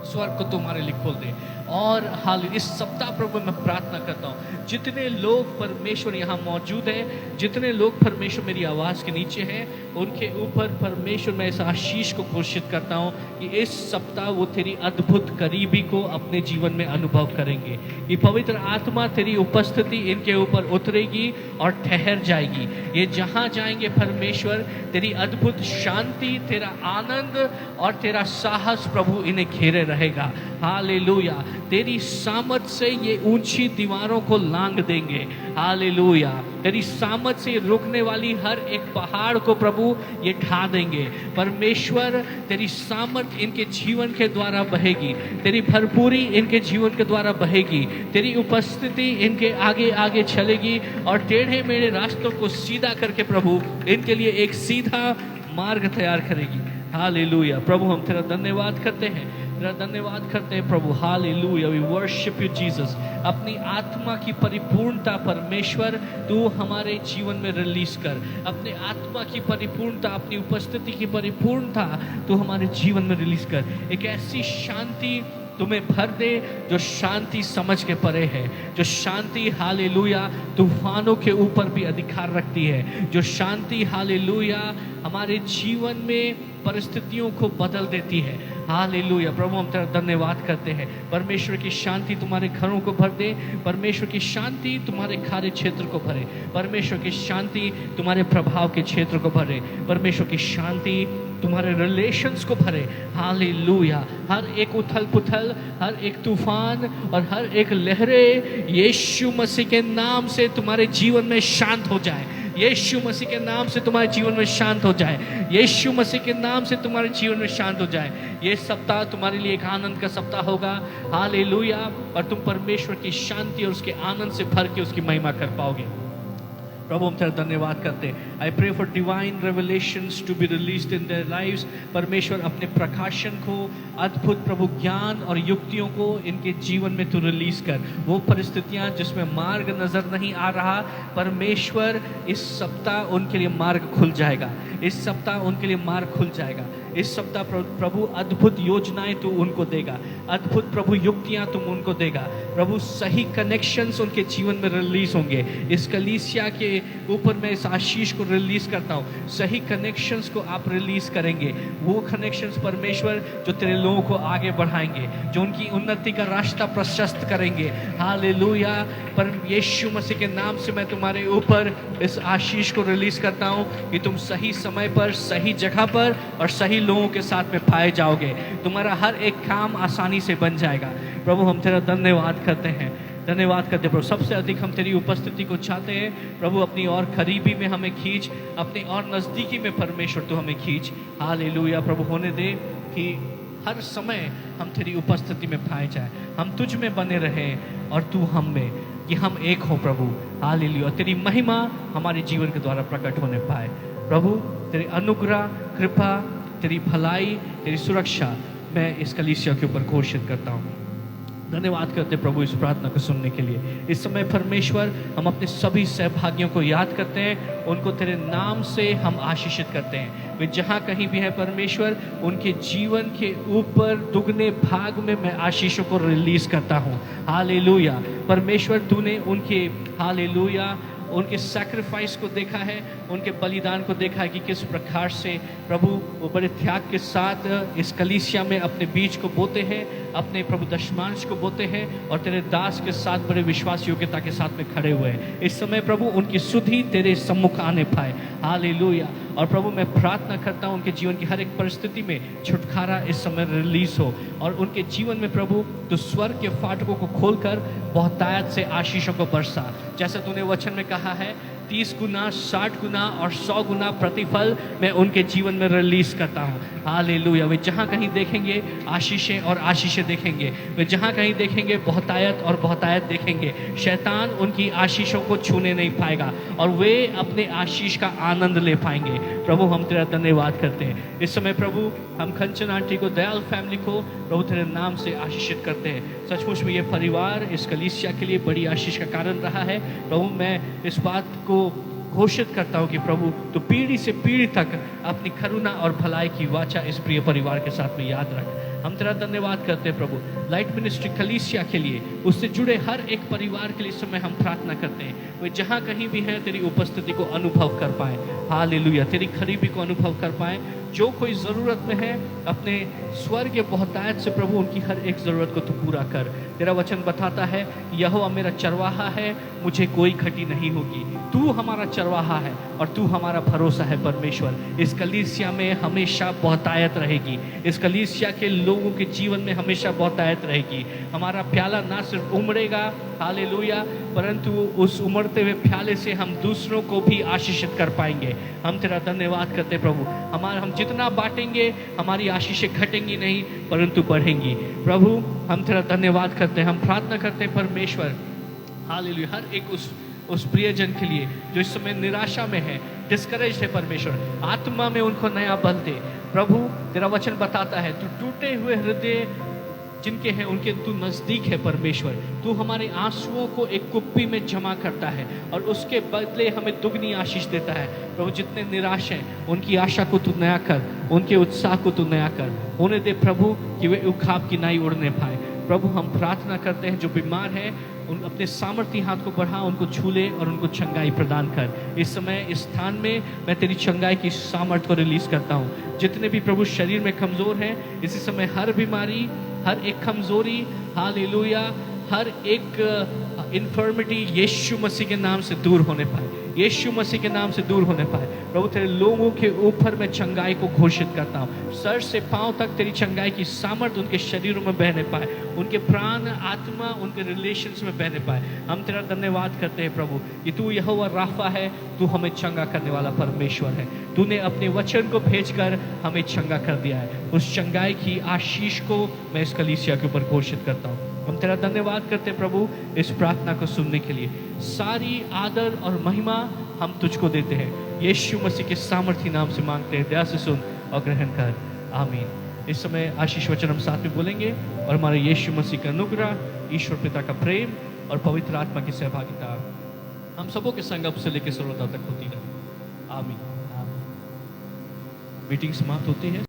स्वर्ग को तुम्हारे लिए खोल दे। और हाल इस सप्ताह प्रभु मैं प्रार्थना करता हूँ, जितने लोग परमेश्वर यहाँ मौजूद हैं, जितने लोग परमेश्वर मेरी आवाज़ के नीचे हैं, उनके ऊपर परमेश्वर मैं इस आशीष को घोषित करता हूँ कि इस सप्ताह वो तेरी अद्भुत करीबी को अपने जीवन में अनुभव करेंगे। ये पवित्र आत्मा तेरी उपस्थिति इनके ऊपर उतरेगी और ठहर जाएगी। ये जहाँ जाएंगे परमेश्वर तेरी अद्भुत शांति, तेरा आनंद और तेरा साहस प्रभु इन्हें घेरे रहेगा। हालेलुया, तेरी सामर्थ से ये ऊंची दीवारों को लांग देंगे। हालेलुया, तेरी सामर्थ से रुकने वाली हर एक पहाड़ को प्रभु ये ढा देंगे। परमेश्वर तेरी सामर्थ इनके जीवन के द्वारा बहेगी, तेरी भरपूरी इनके जीवन के द्वारा बहेगी, तेरी उपस्थिति इनके आगे आगे चलेगी और टेढ़े मेढ़े रास्तों को सीधा करके प्रभु इनके लिए एक सीधा मार्ग तैयार करेगी। हालेलुया, प्रभु हम तेरा धन्यवाद करते हैं, तेरा धन्यवाद करते हैं प्रभु। Hallelujah, we worship you Jesus. अपनी आत्मा की परिपूर्णता परमेश्वर तू हमारे जीवन में रिलीज कर, अपने आत्मा की परिपूर्णता, अपनी उपस्थिति की परिपूर्णता तू हमारे जीवन में रिलीज कर। एक ऐसी शांति तुम्हें भर दे जो शांति समझ के परे है, जो शांति हालेलुया तूफानों के ऊपर भी अधिकार रखती है, जो शांति हालेलुया हमारे जीवन में परिस्थितियों को बदल देती है। हालेलुया, प्रभु हम तेरा धन्यवाद करते हैं। परमेश्वर की शांति तुम्हारे घरों को भर दे, परमेश्वर की शांति तुम्हारे कार्य क्षेत्र को भरे, परमेश्वर की शांति तुम्हारे प्रभाव के क्षेत्र को भरे, परमेश्वर की शांति तुम्हारे रिलेशंस को भरे। हालेलुया, हर एक उथल पुथल, हर एक तूफान और हर एक लहरें यीशु मसीह के नाम से तुम्हारे जीवन में शांत हो जाए, यीशु मसीह के नाम से तुम्हारे जीवन में शांत हो जाए, यीशु मसीह के नाम से तुम्हारे जीवन में शांत हो जाए। ये सप्ताह तुम्हारे लिए एक आनंद का सप्ताह होगा। हालेलुया, और तुम परमेश्वर की शांति और उसके आनंद से भर के उसकी महिमा कर पाओगे। प्रभु हम तेरा धन्यवाद करते हैं। I pray for divine revelations to be released in their lives. परमेश्वर अपने प्रकाशन को, अद्भुत प्रभु ज्ञान और युक्तियों को इनके जीवन में तू रिलीज कर। वो परिस्थितियां जिसमें मार्ग नजर नहीं आ रहा, परमेश्वर इस सप्ताह उनके लिए मार्ग खुल जाएगा, इस सप्ताह उनके लिए मार्ग खुल जाएगा। इस सप्ताह प्रभु अद्भुत योजनाएं तू उनको देगा, अद्भुत प्रभु युक्तियां तुम उनको देगा। प्रभु सही कनेक्शंस उनके जीवन में रिलीज होंगे। इस कलीसिया के ऊपर मैं इस आशीष को रिलीज करता हूँ, सही कनेक्शंस को आप रिलीज करेंगे। वो कनेक्शंस परमेश्वर जो तेरे लोगों को आगे बढ़ाएंगे, जो उनकी उन्नति का रास्ता प्रशस्त करेंगे। हालेलुया, पर यीशु मसीह के नाम से मैं तुम्हारे ऊपर इस आशीष को रिलीज करता हूँ कि तुम सही समय पर, सही जगह पर और सही लोगों के साथ में पाए जाओगे। तुम्हारा हर एक काम आसानी से बन जाएगा। प्रभु हम तेरा धन्यवाद करते हैं, धन्यवाद करते हैं प्रभु। सबसे अधिक हम तेरी उपस्थिति को चाहते हैं प्रभु, अपनी और करीबी में हमें खींच, अपनी और नज़दीकी में परमेश्वर तू हमें खींच। हालेलुया, प्रभु होने दे कि हर समय हम तेरी उपस्थिति में पाए जाए, हम तुझ में बने रहें और तू हम में, कि हम एक हो प्रभु। हालेलुया, तेरी महिमा हमारे जीवन के द्वारा प्रकट होने पाए। प्रभु तेरी अनुग्रह, कृपा, तेरी भलाई, तेरी सुरक्षा मैं इस कलीसिया के ऊपर घोषित करता हूँ। धन्यवाद करते प्रभु इस प्रार्थना को सुनने के लिए। इस समय परमेश्वर हम अपने सभी सहभागियों को याद करते हैं, उनको तेरे नाम से हम आशीषित करते हैं। वे जहाँ कहीं भी है परमेश्वर, उनके जीवन के ऊपर दुगने भाग में मैं आशीषों को रिलीज करता हूँ। हालेलुया, परमेश्वर तूने उनके हालेलुया उनके सैक्रिफाइस को देखा है, उनके बलिदान को देखा है कि किस प्रकार से प्रभु वो बड़े त्याग के साथ इस कलीसिया में अपने बीज को बोते हैं, अपने प्रभु दशमांश को बोते हैं और तेरे दास के साथ बड़े विश्वास योग्यता के साथ में खड़े हुए हैं। इस समय प्रभु उनकी सुधि तेरे सम्मुख आने पाए। हालेलुया, और प्रभु मैं प्रार्थना करता हूँ उनके जीवन की हर एक परिस्थिति में छुटकारा इस समय रिलीज हो और उनके जीवन में प्रभु तो स्वर्ग के फाटकों को खोलकर बहुतायत से आशीषों को बरसा। जैसा तूने वचन में कहा है 30 गुना, 60 गुना और 100 गुना प्रतिफल मैं उनके जीवन में रिलीज करता हूँ। हालेलुया, वे जहाँ कहीं देखेंगे आशीषें और आशीषें देखेंगे, वे जहाँ कहीं देखेंगे बहुतायत और बहुतायत देखेंगे। शैतान उनकी आशीषों को छूने नहीं पाएगा और वे अपने आशीष का आनंद ले पाएंगे। प्रभु हम तेरा धन्यवाद करते हैं। इस समय प्रभु हम कंचन आंटी को, दयाल फैमिली को प्रभु तेरे नाम से आशीषित करते हैं। सचमुच में ये परिवार इस कलीसिया के लिए बड़ी आशीष का कारण रहा है। प्रभु मैं इस बात को घोषित करता हूँ कि प्रभु तो पीढ़ी से पीढ़ी तक अपनी करुणा और भलाई की वाचा इस प्रिय परिवार के साथ में याद रख। हम तेरा धन्यवाद करते हैं प्रभु लाइट मिनिस्ट्री कलीसिया के लिए, उससे जुड़े हर एक परिवार के लिए इस समय हम प्रार्थना करते हैं वे जहाँ कहीं भी हैं तेरी उपस्थिति को अनुभव कर पाए। हालेलुया, तेरी करीबी को अनुभव कर पाए। जो कोई ज़रूरत में है अपने स्वर्ग के बहुतायत से प्रभु उनकी हर एक ज़रूरत को तू पूरा कर। तेरा वचन बताता है यहोवा मेरा चरवाहा है, मुझे कोई घटी नहीं होगी। तू हमारा चरवाहा है और तू हमारा भरोसा है परमेश्वर। इस कलीसिया में हमेशा बहुतायत रहेगी, इस कलीसिया के लोगों के जीवन में हमेशा बहुतायत रहेगी। हमारा प्याला ना सिर्फ उमड़ेगा, हालेलुया, परंतु उस उमड़ते हुए प्याले से हम दूसरों को भी आशीषित कर पाएंगे। हम तेरा धन्यवाद करते प्रभु, हम जितना बांटेंगे हमारी आशीषें घटेंगी नहीं परंतु बढ़ेंगी। प्रभु हम तेरा धन्यवाद करते हैं। हम प्रार्थना करते हैं परमेश्वर, हालेलुया, हर एक उस प्रियजन के लिए जो इस समय निराशा में है, डिस्करेज है परमेश्वर, आत्मा में उनको नया बल दे। प्रभु तेरा वचन बताता है तू टूटे हुए हृदय जिनके हैं उनके तू नज़दीक है परमेश्वर। तू हमारे आंसुओं को एक कुप्पी में जमा करता है और उसके बदले हमें दुगनी आशीष देता है। प्रभु जितने निराश हैं उनकी आशा को तू नया कर, उनके उत्साह को तू नया कर, उन्हें दे प्रभु कि वे उखाब की नाई उड़ने पाए। प्रभु हम प्रार्थना करते हैं जो बीमार हैं उन अपने सामर्थ्य हाथ को बढ़ा, उनको छू ले और उनको चंगाई प्रदान कर। इस समय इस स्थान में मैं तेरी चंगाई की सामर्थ्य को रिलीज करता हूँ। जितने भी प्रभु शरीर में कमज़ोर हैं इसी समय हर बीमारी, हर एक कमज़ोरी, हालेलुया, हर एक इन्फर्मिटी यीशु मसीह के नाम से दूर होने पाए, यीशु मसीह के नाम से दूर होने पाए। प्रभु तेरे लोगों के ऊपर मैं चंगाई को घोषित करता हूँ। सर से पांव तक तेरी चंगाई की सामर्थ्य उनके शरीरों में बहने पाए, उनके प्राण, आत्मा, उनके रिलेशंस में बहने पाए। हम तेरा धन्यवाद करते हैं प्रभु कि तू यहोवा राफा है, तू हमें चंगा करने वाला परमेश्वर है। तूने अपने वचन को भेजकर हमें चंगा कर दिया है। उस चंगाई की आशीष को मैं इस कलीसिया के ऊपर घोषित करता हूँ। हम तेरा धन्यवाद करते हैं प्रभु इस प्रार्थना को सुनने के लिए। सारी आदर और महिमा हम तुझको देते हैं। यीशु मसीह के सामर्थी नाम से मांगते हैं, दया से सुन और ग्रहण कर, आमीन। इस समय आशीष वचन हम साथ में बोलेंगे और हमारे यीशु मसीह का अनुग्रह, ईश्वर पिता का प्रेम और पवित्र आत्मा की सहभागिता हम सबों के संग अब से लेकर सर्वदा तक होती रहे, आमीन। मीटिंग समाप्त होती है।